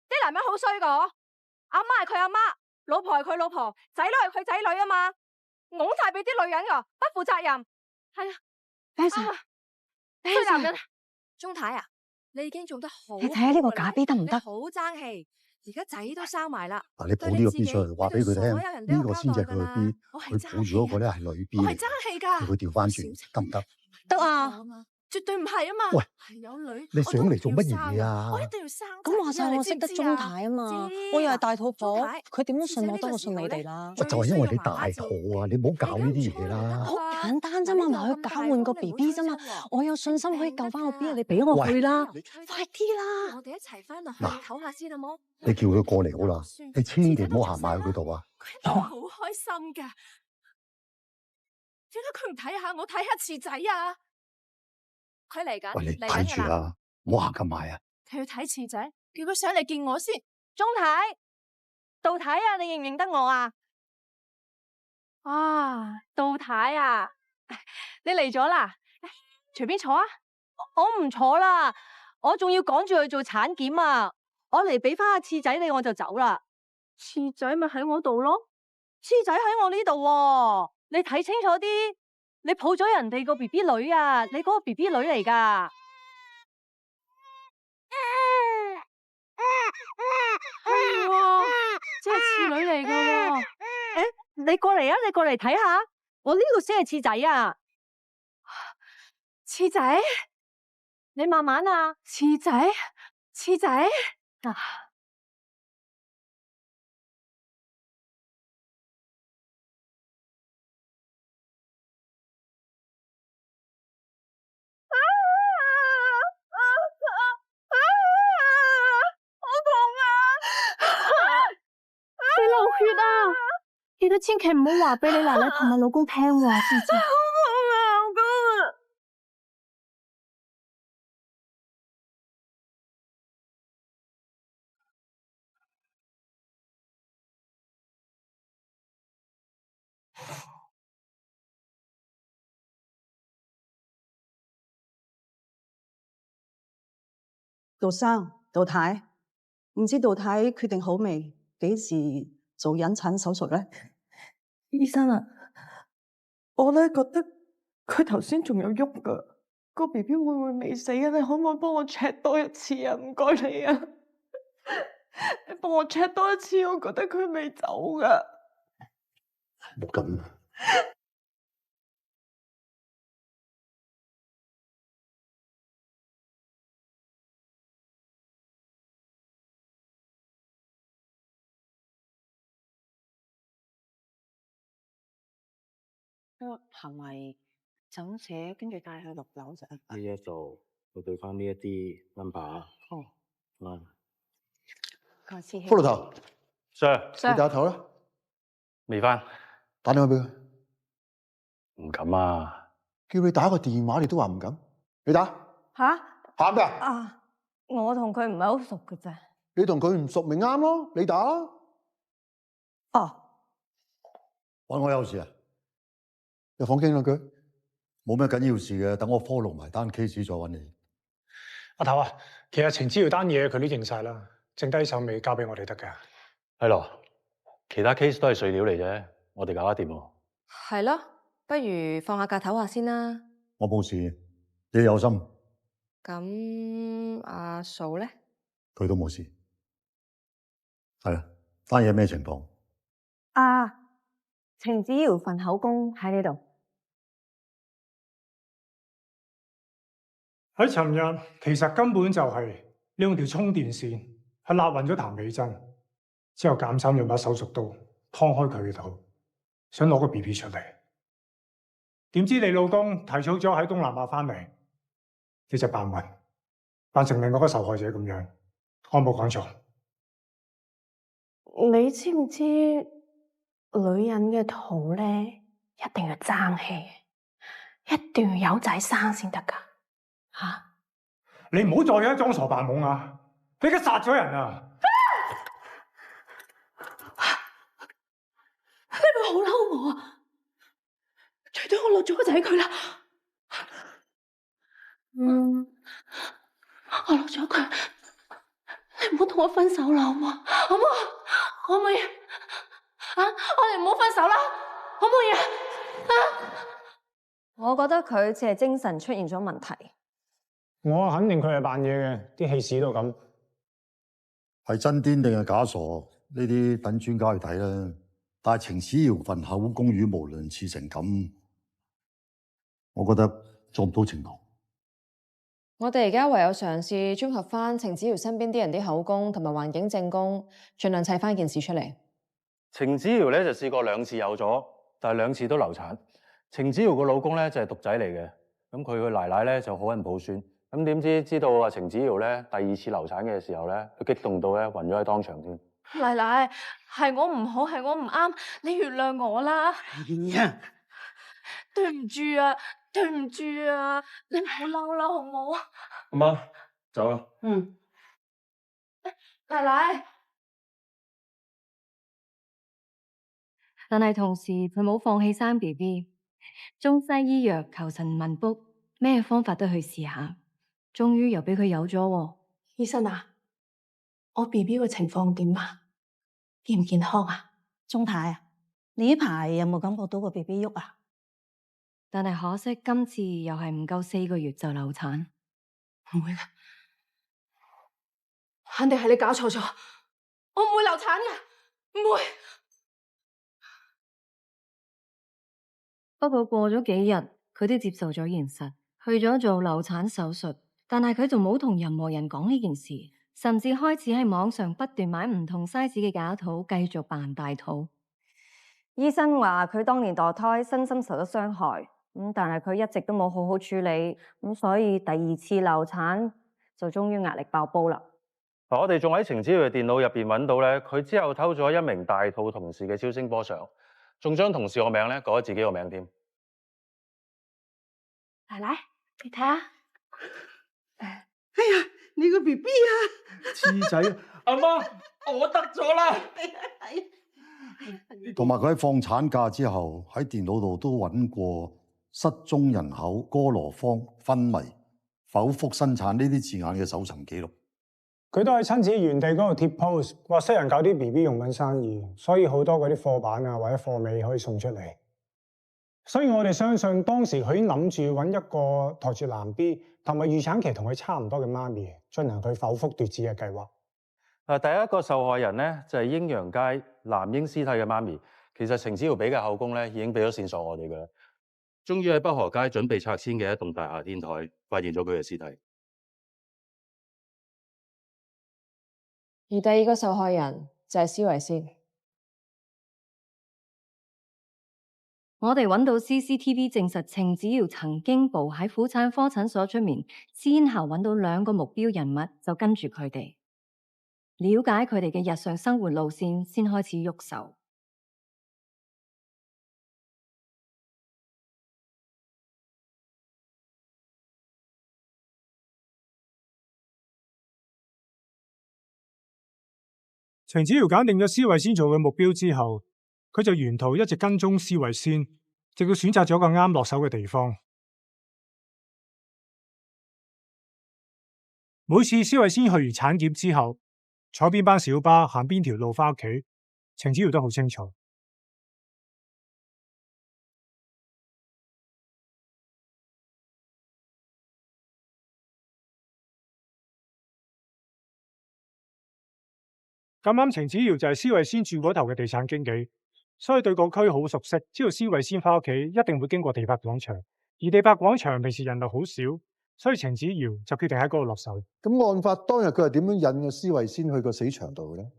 啲男人好衰噶，阿媽係佢阿媽，老婆係佢老婆，仔女係佢仔女啊嘛，㧬晒俾啲女人噶，不負責任。係啊，啱啊，衰男人。鐘太啊，你已經做得好，你睇下呢個假 B 得唔得？好爭氣，而家仔都生埋啦。嗱，你抱呢個 B 出嚟，話俾佢聽，呢個先至係佢個 B，佢抱住嗰個咧係女 B 嚟。我係爭氣噶，叫佢調翻轉得唔得？得啊，絕對唔係啊嘛。喂，係有女，你上嚟做乜嘢啊？我一定要生。咁話晒我識得鐘太啊嘛，我又係大肚婆，佢點都信我多過信你哋啦。喂，就係因為你大肚啊，你唔好搞呢啲嘢啦。好簡單啫嘛，咪去搞換個 B B 啫嘛，我有信心可以救翻個 B，你俾我去啦，快啲啦！我哋一齊翻落去唞下先好冇？你叫佢過嚟好啦，你千祈唔好行埋去佢度啊！佢好開心噶，點解佢唔睇下我睇下次仔啊？佢嚟緊，喂，你睇住啊，唔好行咁埋啊！佢要睇次仔，叫佢上嚟見我先。鐘太，杜太啊，你認唔認得我啊？啊，杜太啊，你嚟咗啦，隨便坐啊。我唔坐啦，我仲要趕住去做產檢啊！我嚟俾翻阿次仔你，我就走啦。次仔咪喺我度咯，次仔喺我呢度喎，你睇清楚啲，你抱咗人哋個 B B 女啊，你嗰個 B B 女嚟噶。係喎，即係次女嚟噶喎。你過嚟啊，你過嚟睇下，我呢個先係次仔啊。次仔，你慢慢啊。次仔，次仔。啊！好痛啊！你流血啊！記得千祈唔好話俾你奶奶同埋老公聽喎，知唔知？好痛啊，老公啊！杜生、杜太，唔知杜太決定好未？幾時做引產手術咧？醫生啊，我咧覺得佢頭先仲有喐噶，個 BB 會唔會未死啊？你可唔可以幫我 check 多一次啊？唔該你啊，你幫我 check 多一次，我覺得佢未走噶。冇咁。行為手寫，跟住帶去6樓就。呢一度要對翻呢一啲 number。哦。個師兄。骷髏頭 Sir， 你打頭啦。未翻。打電話俾佢。唔敢啊。叫你打個電話，你都話唔敢。你打。吓？喊㗎。啊，我同佢唔係好熟嘅啫。你同佢唔熟咪啱咯，你打啦。哦。揾我有事啊？入房傾兩句。冇咩緊要事嘅，等我 follow 埋單 case 再揾你。阿頭啊，其實前朝單嘢佢都認晒啦，剩低手尾交俾我哋得㗎。係咯，其他 case 都係碎料嚟啫，我哋搞得掂喎。係咯，不如放下假唞下先啦。我冇事，你有心。咁阿嫂咧？佢都冇事。係啦，單嘢咩情況？程子瑤份口供喺呢度。喺尋日，其實根本就係利用條充電線係勒暈咗譚美珍，之後減3用把手術刀劏開佢嘅肚，想攞個 BB 出嚟。點知你老公提早咗喺東南亞翻嚟，你就扮暈，扮成另外一個受害者咁樣。我冇講錯。你知唔知女人嘅肚咧一定要爭氣，一定要有仔生先得噶吓？你唔好再喺裝傻扮懵啊！你而家殺咗人啊！你咪好嬲我啊！除咗我落咗個仔佢啦，我落咗佢，你唔好同我分手啦，好唔好？好唔好？可唔可以？啊！我哋唔好分手啦，可唔可以啊？我覺得佢只係精神出現咗問題。我肯定佢係扮嘢嘅，啲戲屎都咁。係真癲定係假傻？呢啲等專家去睇啦。但係程子堯份口供語無倫次成咁，我覺得做唔到程度。我哋而家唯有嘗試綜合翻程子堯身邊啲人啲口供同埋環境證供，盡量砌翻件事出嚟。程子堯咧就試過2次有咗，但係2次都流產。程子堯個老公咧就係獨仔嚟嘅，咁佢個奶奶咧就好人抱孫。咁點知道啊程子堯咧第2次流產嘅時候咧，佢激動到咧暈咗喺當場添。奶奶，係我唔好，係我唔啱，你原諒我啦。對唔住啊，對唔住啊，你唔好嬲啦，好唔好？阿媽，走啦。奶奶，但係同時佢冇放棄生 BB， 中西醫藥求神問卜，咩方法都去試下，終於又俾佢有咗喎。醫生啊，我 BB 個情況點啊？健唔健康啊？鐘太啊，你呢排有冇感覺到個 BB 喐啊？但係可惜今次又係唔夠4個月就流產。唔會嘅，肯定係你搞錯咗，我唔會流產嘅，唔會。不過過咗幾日，佢都接受咗現實，去咗做流產手術。但係佢就冇同任何人講呢件事，甚至開始喺網上不斷買唔同 size 嘅假肚，繼續扮大肚。醫生話佢當年墮胎身心受咗傷害，但係佢一直都冇好好處理，所以第2次流產就終於壓力爆煲啦。我哋仲喺程子堯嘅電腦入邊揾到咧，佢之後偷咗1名大肚同事嘅超聲波相，仲將同事個名咧改咗自己個名添。奶奶，你睇下。哎呀，你個 BB 啊！痴仔，阿媽，我得咗啦！同埋佢喺放產假之後喺電腦度都揾過失蹤人口、哥羅芳、昏迷、剖腹生產呢啲字眼嘅搜尋記錄。佢都喺親子園地嗰度貼 post，話識人搞啲 BB 用品生意，所以好多嗰啲貨板啊或者貨尾可以送出嚟。所以我哋相信當時佢已經諗住揾一個抬住男 B 同埋預產期同佢差唔多嘅媽咪進行佢剖腹奪子嘅計劃。第一個受害人咧就係鷹揚街男嬰屍體嘅媽咪。其實程子堯俾嘅口供咧已經俾咗線索我哋㗎啦。終於喺北河街準備拆遷嘅一棟大廈天台發現咗佢嘅屍體。而第2個受害人就係施維先。我哋揾到 CCTV 證實程子堯曾經步喺婦產科診所出面，先後揾到2個目標人物，就跟住佢哋，了解佢哋嘅日常生活路線，先開始喐手。程子堯揀定咗施維先做嘅目標之後，佢就沿途一直跟蹤施維先，直到選擇咗個啱落手嘅地方。每次施維先去完產檢之後，坐邊班小巴行邊條路返屋企，程子堯都好清楚。咁啱程子堯就係施維先住嗰頭嘅地產經紀，所以對個區好熟悉，知道施維先返屋企一定會經過地柏廣場，而地柏廣場平時人流好少，所以程子堯就決定喺嗰度落手。咁案發當日佢係點樣引個施維先去個死場度嘅咧？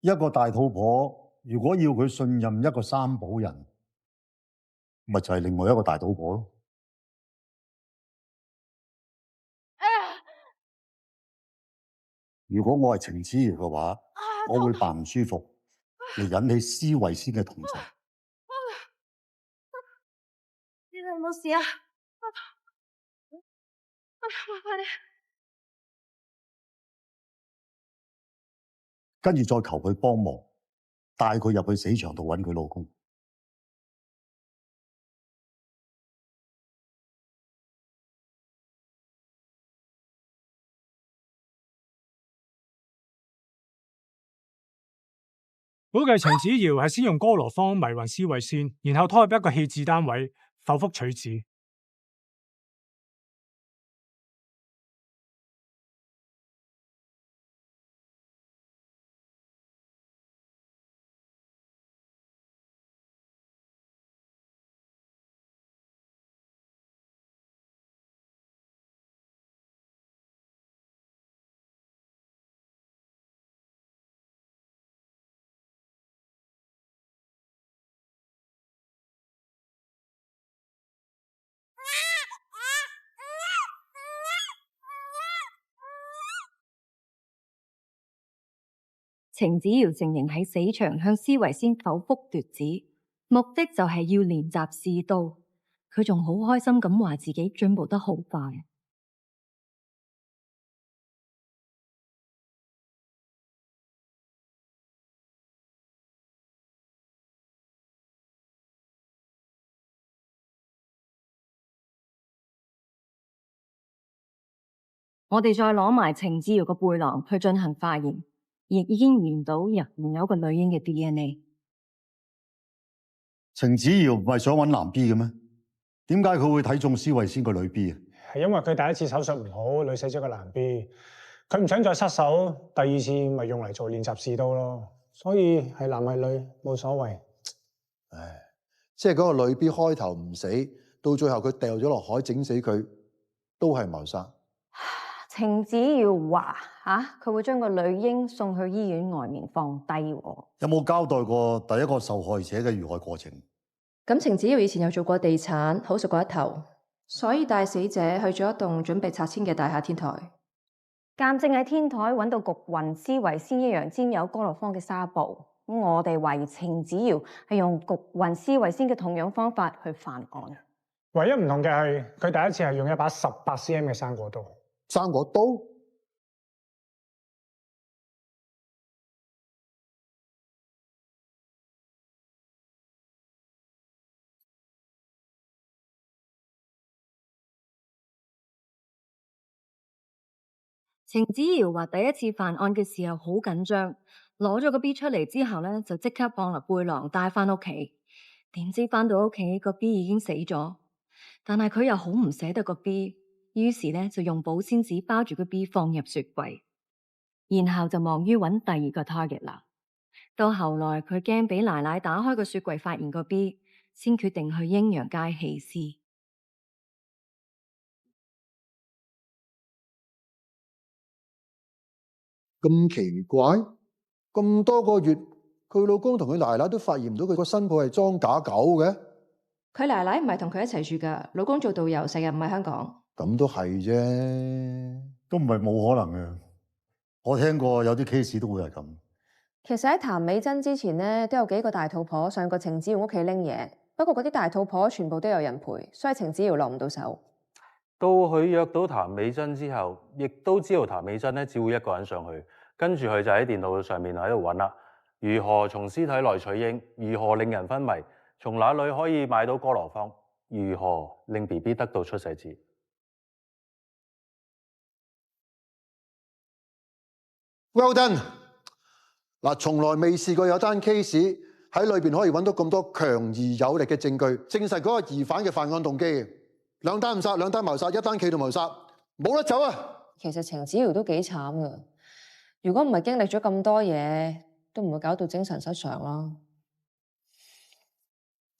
一個大肚婆如果要佢信任一個三寶人，咪就係另外一個大肚婆咯。如果我係程子堯嘅話，我會扮唔舒服嚟引起施維先嘅同情。你哋有冇事啊？快啲！跟住再求佢幫忙，帶佢入去死場度揾佢老公。估計程子瑤係先用哥羅芳迷暈施慧仙，然後拖入一個棄置單位，剖腹取子。程子瑤承認喺死場向施慧仙剖腹奪子，目的就係要練習試刀。佢仲好開心咁話自己進步得好快。我哋再攞埋程子瑤個背囊去進行化驗，亦已經驗到入面有一個女嬰嘅 DNA。程子瑤唔係想揾男 B 嘅咩？點解佢會睇中施慧仙個女 B 啊？係因為佢第一次手術唔好，女死咗個男 B，佢唔想再失手，第二次咪用嚟做練習試刀咯。所以係男係女冇所謂。唉，即係嗰個女 B 開頭唔死，到最後佢掉咗落海整死佢，都係謀殺。程子瑤話佢會將個女嬰送去醫院外面放低喎。有冇交代過第一個受害者嘅遇害過程？咁程子瑤以前有做過地產，好熟過一頭，所以帶死者去咗一棟準備拆遷嘅大廈天台。鑑證喺天台揾到焗暈施慧仙一樣沾有哥羅芳嘅紗布，咁我哋懷疑程子瑤係用焗暈施慧仙嘅同樣方法去犯案。唯一唔同嘅係，佢第一次係用一把18cm 嘅生果刀。生果刀？程子瑤話第一次犯案嘅時候好緊張，攞咗個 B 出嚟之後咧，就即刻放落背囊帶翻屋企。點知翻到屋企個 B 已經死咗，但係佢又好唔捨得個 B， 於是咧就用保鮮紙包住個 B 放入雪櫃，然後就忙於揾第二個 target 啦。到後來佢驚俾奶奶打開個雪櫃發現個 B， 先決定去鷹揚街棄屍。咁奇怪，咁多個月，佢老公同佢奶奶都發現唔到佢個新抱係裝假狗嘅。佢奶奶唔係同佢一齊住噶，老公做導遊，成日唔喺香港。咁都係啫，都唔係冇可能嘅。我聽過有啲 case 都會係咁。其實喺譚美珍之前呢，都有幾個大肚婆上過程子瑤屋企拎嘢，不過嗰啲大肚婆全部都有人陪，所以程子瑤落唔到手。到佢約到譚美珍之後，亦都知道譚美珍咧只會一個人上去，跟住佢就喺電腦上面喺度揾啦，如何從屍體內取嬰，如何令人昏迷，從哪裏可以買到哥羅芳，如何令 BB 得到出世紙。Well done！嗱，從來未試過有單 case 喺裏邊可以揾到咁多強而有力嘅證據，證實嗰個疑犯嘅犯案動機。兩單誤殺，兩單謀殺，一單企圖謀殺，冇得走啊！其實程子瑤都幾慘噶，如果唔係經歷咗咁多嘢，都唔會搞到精神失常啦。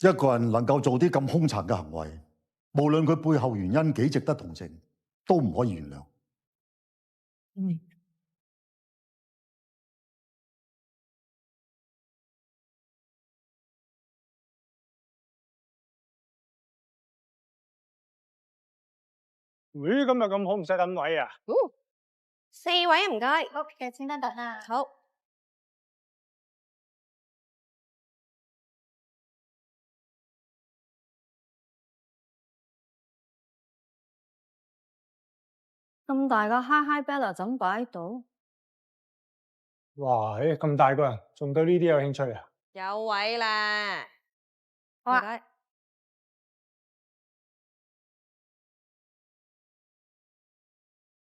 一個人能夠做啲咁兇殘嘅行為，無論佢背後原因幾值得同情，都唔可以原諒。咦，今日咁好，唔使等位啊4位唔該，好嘅，請等等啊。好。咁大個 Hi Hi Bella 怎擺到？哇！咁大個人仲對呢啲有興趣啊？有位啦，好啊。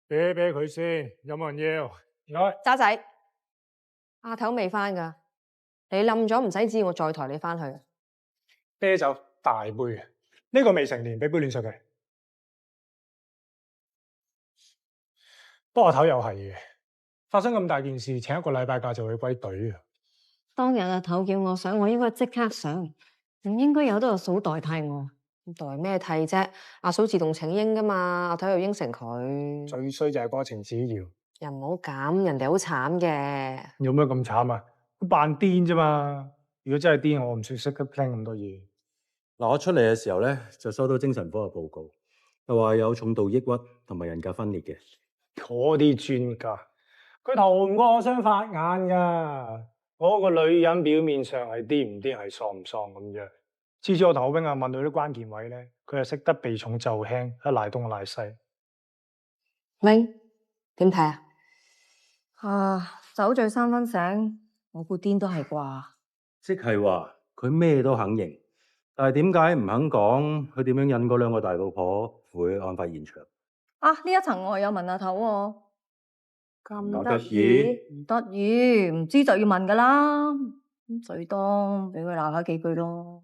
啤佢先，有冇人要？唔該。渣仔，阿頭未翻㗎，你冧咗唔使知，我再抬你翻去。啤酒大杯嘅，呢個未成年，俾杯暖水佢。不過阿頭又係嘅，發生咁大件事，請一個禮拜假就會歸隊啊！當日阿頭叫我上，我應該即刻上，唔應該有得阿嫂代替我。代咩替啫？阿嫂自動請纓噶嘛，阿頭又應承佢。最衰就係嗰程子瑤，又唔好咁，人哋好慘嘅。有咩咁慘啊？佢扮癲啫嘛！如果真係癲，我唔識得 plan 咁多嘢。嗱，我出嚟嘅時候咧，就收到精神科嘅報告，又話有重度抑鬱同埋人格分裂嘅。嗰啲專家，佢逃唔過我雙法眼噶。嗰個女人表面上係癲唔癲，係喪唔喪咁樣。次次我同阿 wing 問到啲關鍵位咧，佢係識得避重就輕，一賴東賴西。wing 點睇啊？酒醉三分醒，我估癲都係啩。即係話佢咩都肯認，但係點解唔肯講佢點樣引嗰兩個大肚婆赴去案發現場？呢一層我有問阿頭喎。咁得意？唔得意，唔知就要問噶啦。咁最多俾佢鬧下幾句咯。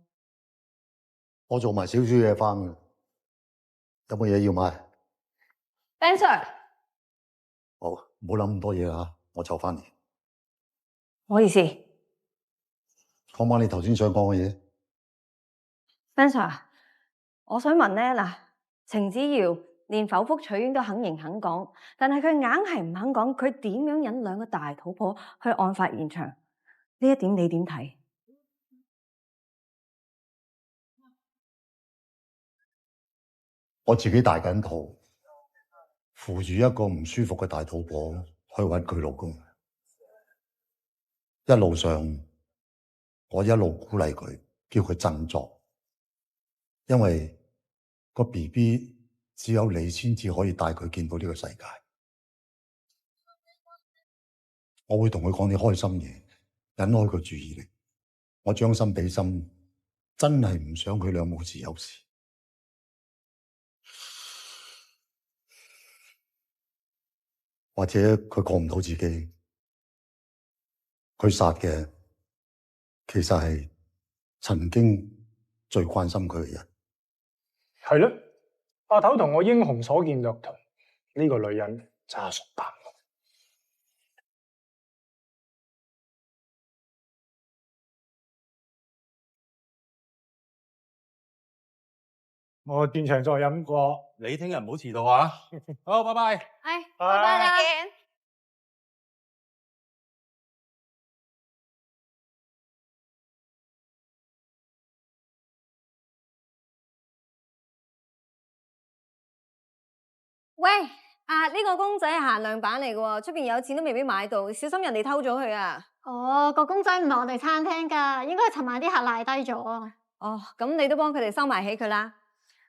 我做埋少少嘢翻嘅，有冇嘢要買？ Ben Sir，好，唔好諗咁多嘢啦，我就翻嚟。唔好意思講翻你頭先想講嘅嘢。 ，Ben Sir，我想問咧嗱，程子瑤連剖腹取卵都肯認肯講，但係佢硬係唔肯講佢點樣引兩個大肚婆去案發現場，呢一點你點睇？我自己大緊肚，扶住一個唔舒服嘅大肚婆去揾佢老公。一路上，我一路鼓勵佢，叫佢振作，因為個 BB 只有你先至可以帶佢見到呢個世界。我會同佢講啲開心嘢，引開佢注意力。我將心比心，真係唔想佢兩母子有事。或者佢過唔到自己，佢殺嘅其實係曾經最關心佢嘅人。係咯，阿頭同我英雄所見略同，呢個女人詐熟扮我轉場再飲過。你聽日唔好遲到啊！好，拜拜。係，拜拜啦。喂，呢個公仔係限量版嚟嘅喎，出邊有錢都未必買到，小心人哋偷咗佢啊！哦，個公仔唔係我哋餐廳㗎，應該係尋晚啲客賴低咗啊。哦，咁你都幫佢哋收埋起佢啦。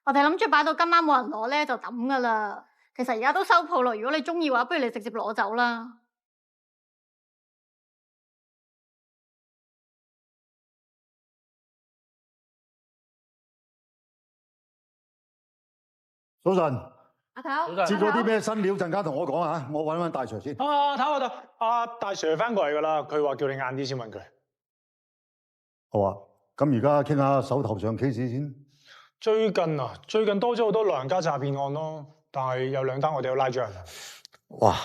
我哋諗住擺到今晚冇人攞咧就抌㗎啦。其實而家都收鋪咯，如果你中意嘅話，不如你直接攞走啦。早晨。阿頭，接咗啲咩新料，陣間同我講啊！我揾大 Sir 先。頭，阿大 Sir 翻過嚟噶啦，佢話叫你晏啲先問佢。好啊，咁而家傾下手頭上 case 先。最近多咗好多老人家詐騙案咯，但係有2單我哋要拉咗人啊。哇，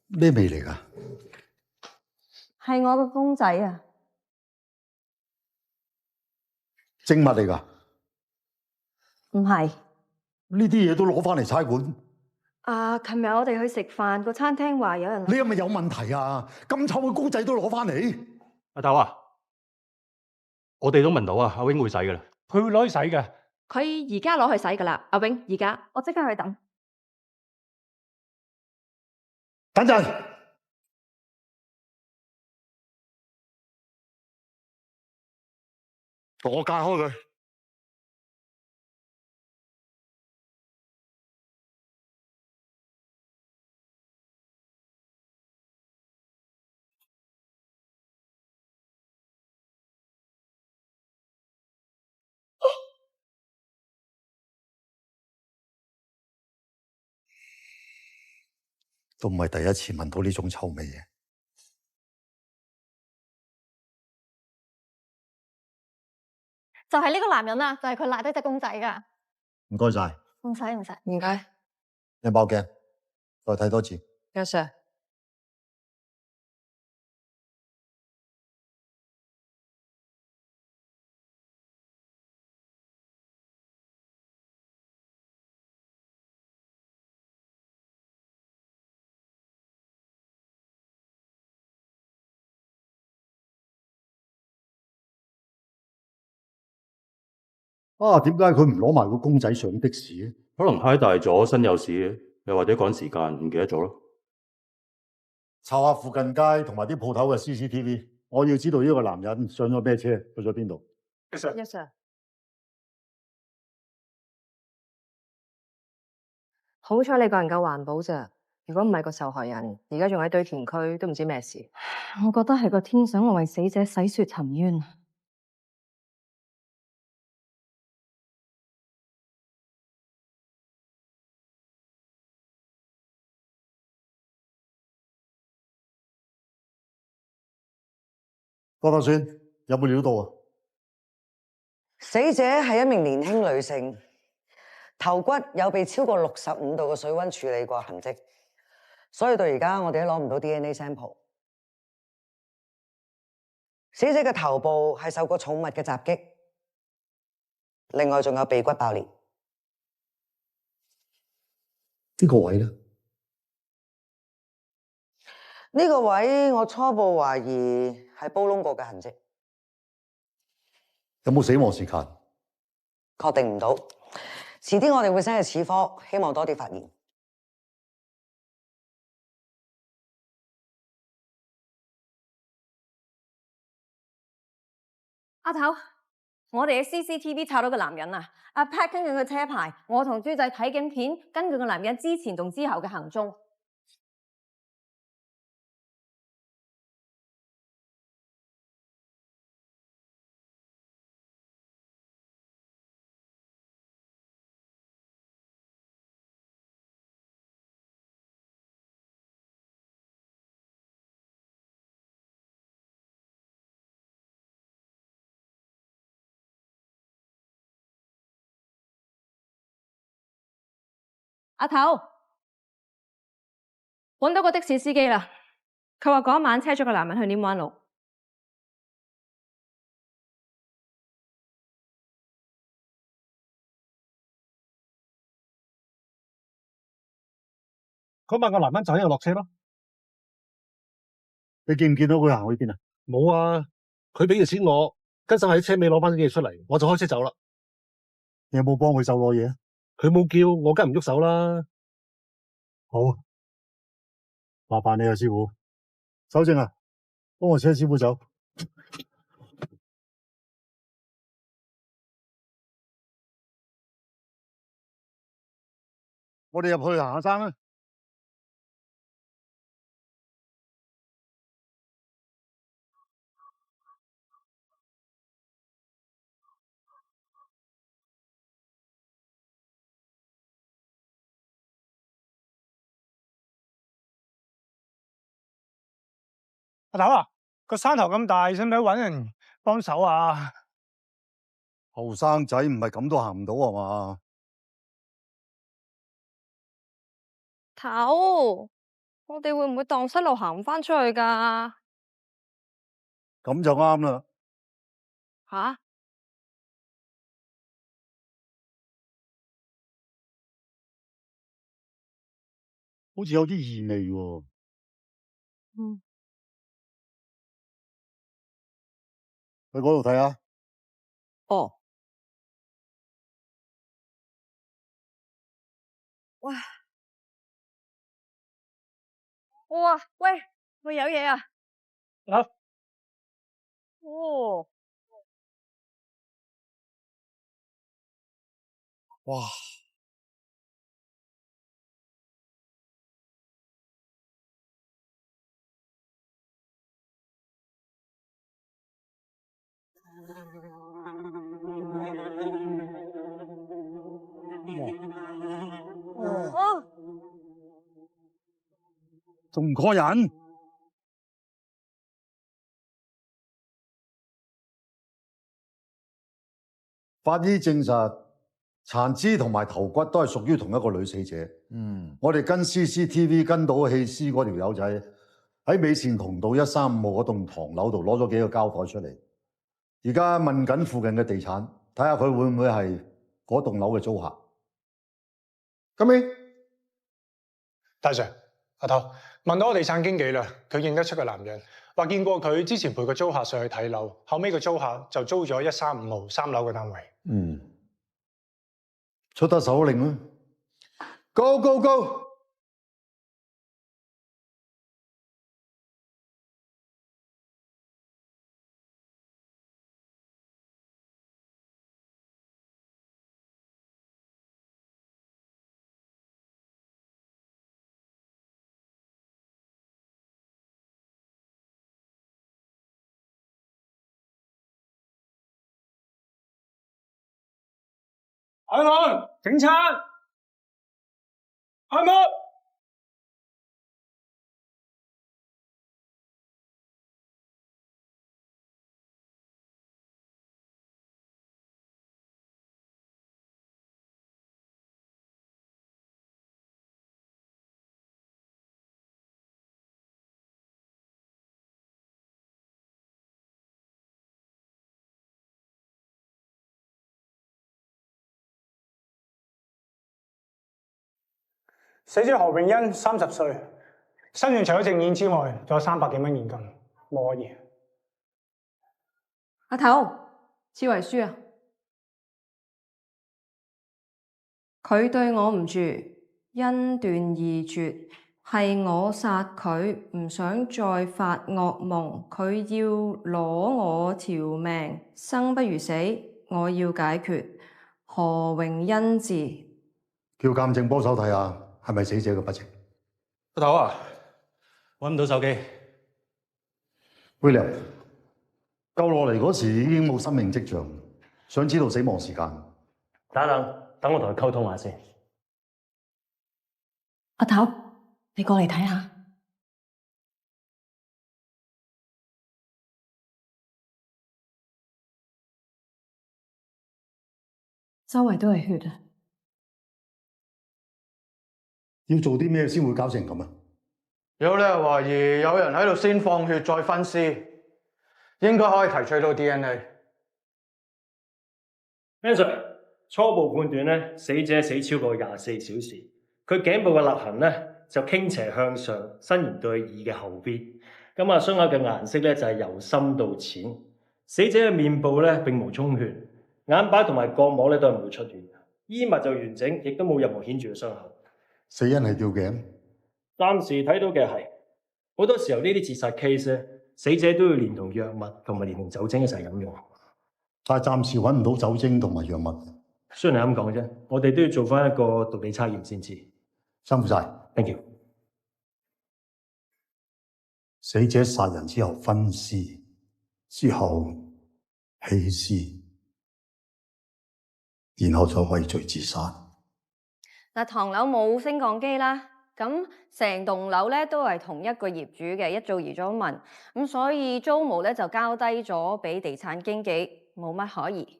咩味嚟㗎？係我個公仔啊！精物嚟㗎？唔係。呢啲嘢都攞翻嚟差館？琴日我哋去食飯，個餐廳話有人。你係咪有問題啊？咁臭嘅公仔都攞翻嚟？阿頭啊，我哋都聞到啊，阿 wing 會洗噶啦。佢會攞去洗嘅。佢而家攞去洗噶啦，阿永，而家我即刻去等。等陣，同我解開佢。都唔係第一次聞到呢種臭味嘅。就係呢個男人啊，就係佢賴低隻公仔噶。唔該晒。唔使唔使。唔該。你爆鏡，再睇多次。Yes sir。啊，點解佢唔攞埋個公仔上的士咧？可能太大咗，身有事，又或者趕時間唔記得咗咯。查下附近街同埋啲鋪頭嘅 CCTV， 我要知道呢個男人上咗咩車，去咗邊度。Yes sir。好彩你個人夠環保咋，如果唔係個受害人，而家仲喺堆填區，都唔知咩事。我覺得係個天想我為死者洗雪沉冤。郭德宣有冇料到啊？死者係一名年輕女性，頭骨有被超過65度嘅水溫處理過痕跡，所以到而家我哋都攞唔到 DNA sample。死者嘅頭部係受過重物嘅襲擊，另外仲有鼻骨爆裂。呢個位咧？呢個位我初步懷疑係煲窿過嘅痕跡，有冇死亡時間？確定唔到。遲啲我哋會 send 去齒科，希望多啲發現。阿頭，我哋嘅 CCTV 查到個男人啊！阿 Pat 根據佢車牌，我同豬仔睇緊片，根據個男人之前同之後嘅行蹤。阿頭，搵到個的士司機啦。佢話嗰晚車咗個男人去稔灣路。嗰晚個男人就喺度落車咯。你見唔見到佢行去邊啊？冇啊，佢俾條錢我，跟手喺車尾攞翻啲嘢出嚟，我就開車走啦。你有冇幫佢手攞嘢啊？佢冇叫，我梗唔喐手啦。好，麻煩你啊，師傅。守正啊，幫我車師傅走。我哋入去行下山啦。阿頭啊，個山頭咁大，使唔使搵人幫手啊？後生仔唔係咁都行唔到啊嘛。頭，我哋會唔會蕩失路行唔翻出去㗎？咁就啱啦。吓？好似有啲異味喎。嗯。去嗰度睇下。哦。哇！哇！喂，喂有嘢啊！啊！哦。哇！哦。仲唔過癮？法醫證實，殘肢同埋頭骨都係屬於同一個女死者。我哋跟 CCTV 跟到棄屍嗰條友仔喺美善同道135號嗰棟唐樓度攞咗幾個膠袋出嚟，而家問緊附近嘅地產，睇下佢會唔會係嗰棟樓嘅租客。咁你大 Sir， 阿頭問到我地產經紀啦，佢認得出個男人，話見過佢之前陪個租客上去睇樓，後尾個租客就租咗135號3樓嘅單位。出得手令啦 ，Go Go Go！開門！警察！開門！死者何永欣30歲，身上除咗證件之外，仲有300幾蚊現金，冇可疑。阿頭，刺遺書啊！佢對我唔住，恩斷義絕，係我殺佢，唔想再發惡夢。佢要攞我條命，生不如死，我要解決。何永欣字，叫鑑證幫手睇下。係咪死者嘅筆跡？阿頭啊，揾唔到手機。William， 救落嚟嗰時已經冇生命跡象，想知道死亡時間。等我同佢溝通下先。阿頭，你過嚟睇下。周圍都係血啊！要做啲咩先會搞成咁啊？有理由懷疑有人喺度先放血再分屍，應該可以提取到 DNA。Sir， 初步判斷咧，死者死超過24小時，佢頸部嘅勒痕咧就傾斜向上，伸延到耳嘅後邊。咁啊，傷口嘅顏色咧就係由深到淺。死者嘅面部咧並無充血，眼白同埋角膜咧都係冇出血，衣物就完整，亦都冇任何顯著嘅傷口。死因係吊頸，暫時睇到嘅係好多時候呢啲自殺 case 咧，死者都要連同藥物同埋連同酒精一齊飲用，但係暫時揾唔到酒精同埋藥物。雖然係咁講啫，我哋都要做翻一個毒理測驗先知。辛苦晒 ，thank you。死者殺人之後分屍，之後棄屍，然後就畏罪自殺。嗱，唐樓冇升降機啦，咁成棟樓咧都係同一個業主嘅，一早移咗民，咁所以租務咧就交低咗俾地產經紀，冇乜可疑。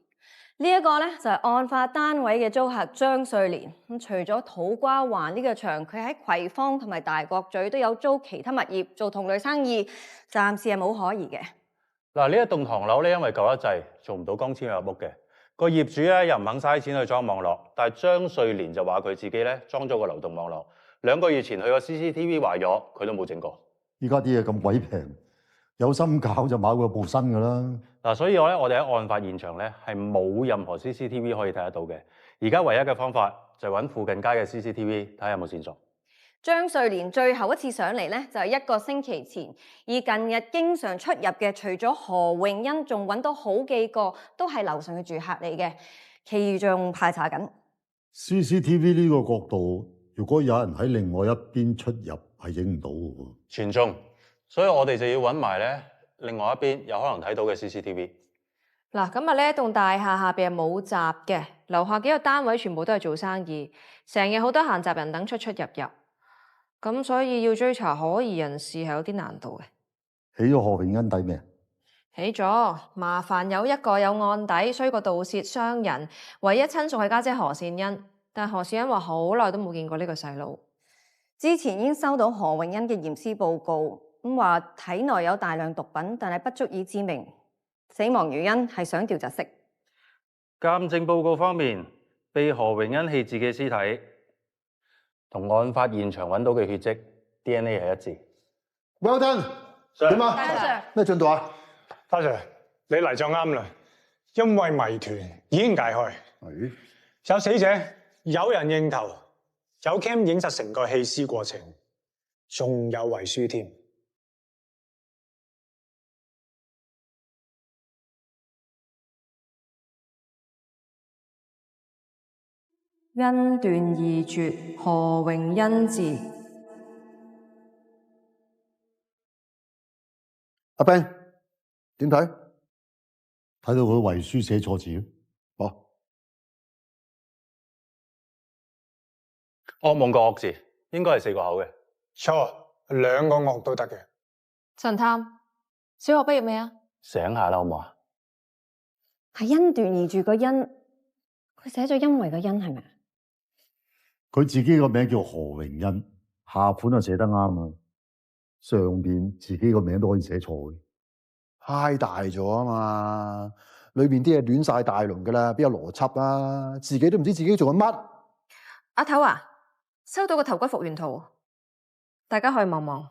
呢一個咧就係案發單位嘅租客張瑞蓮，咁除咗土瓜灣呢個場，佢喺葵芳同埋大角咀都有租其他物業做同類生意，暫時係冇可疑嘅。嗱，呢一棟唐樓咧，因為舊得滯，做唔到光纖入屋嘅。個業主咧又唔肯嘥錢去裝網絡，但係張瑞蓮就話佢自己咧裝咗個流動網絡。2個月前佢個 CCTV 壞咗，佢都冇整過。依家啲嘢咁鬼平，有心搞就買過部新㗎啦。嗱，所以我哋喺案發現場咧係冇任何 CCTV 可以睇得到嘅。而家唯一嘅方法就係揾附近街嘅 CCTV 睇下有冇線索。張瑞蓮最後一次上嚟咧就係1個星期前，而近日經常出入嘅除咗何永欣，仲揾到好幾個都係樓上嘅住客嚟嘅，其餘仲排查緊。CCTV 呢個角度，如果有人喺另外一邊出入，係影唔到嘅喎。全中，所以我哋就要揾埋咧另外一邊有可能睇到嘅 CCTV。嗱，咁啊呢一棟大廈下邊係冇閘嘅，樓下幾個單位全部都係做生意，成日好多閒雜人等出出入入。咁所以要追查可疑人士係有啲難度嘅。起咗何永恩底未？起咗，麻煩有一個有案底，衰過盜竊傷人，唯一親屬係家姐何善恩，但何善恩話好耐都冇見過呢個細路。之前已經收到何永恩嘅驗屍報告，咁話體內有大量毒品，但係不足以致命。死亡原因係上吊窒息。鑑證報告方面，被何榮恩棄置嘅屍體同案發現場揾到嘅血跡 DNA 係一致。Well done，點啊？咩進度啊？花 Sir， 你嚟就啱啦，因為謎團已經解開。有死者，有人認頭，有 cam 影實成個棄屍過程，仲有遺書添。恩斷義絕，何榮恩字。阿 Ben 點睇？睇到佢遺書寫錯字。哦，惡夢個惡字應該係4個口嘅。錯，2個惡都得嘅。神探，小學畢業未啊？醒下啦，好唔好啊？係恩斷義絕個恩，佢寫咗因為個恩係咪？佢自己個名叫何榮恩，下盤就寫得啱啊，上邊自己個名都可以寫錯嘅。太大咗啊嘛，裏面啲嘢亂晒大龍噶啦，邊有邏輯啊？自己都唔知自己做緊乜。阿頭啊，收到個頭骨復原圖，大家可以望望。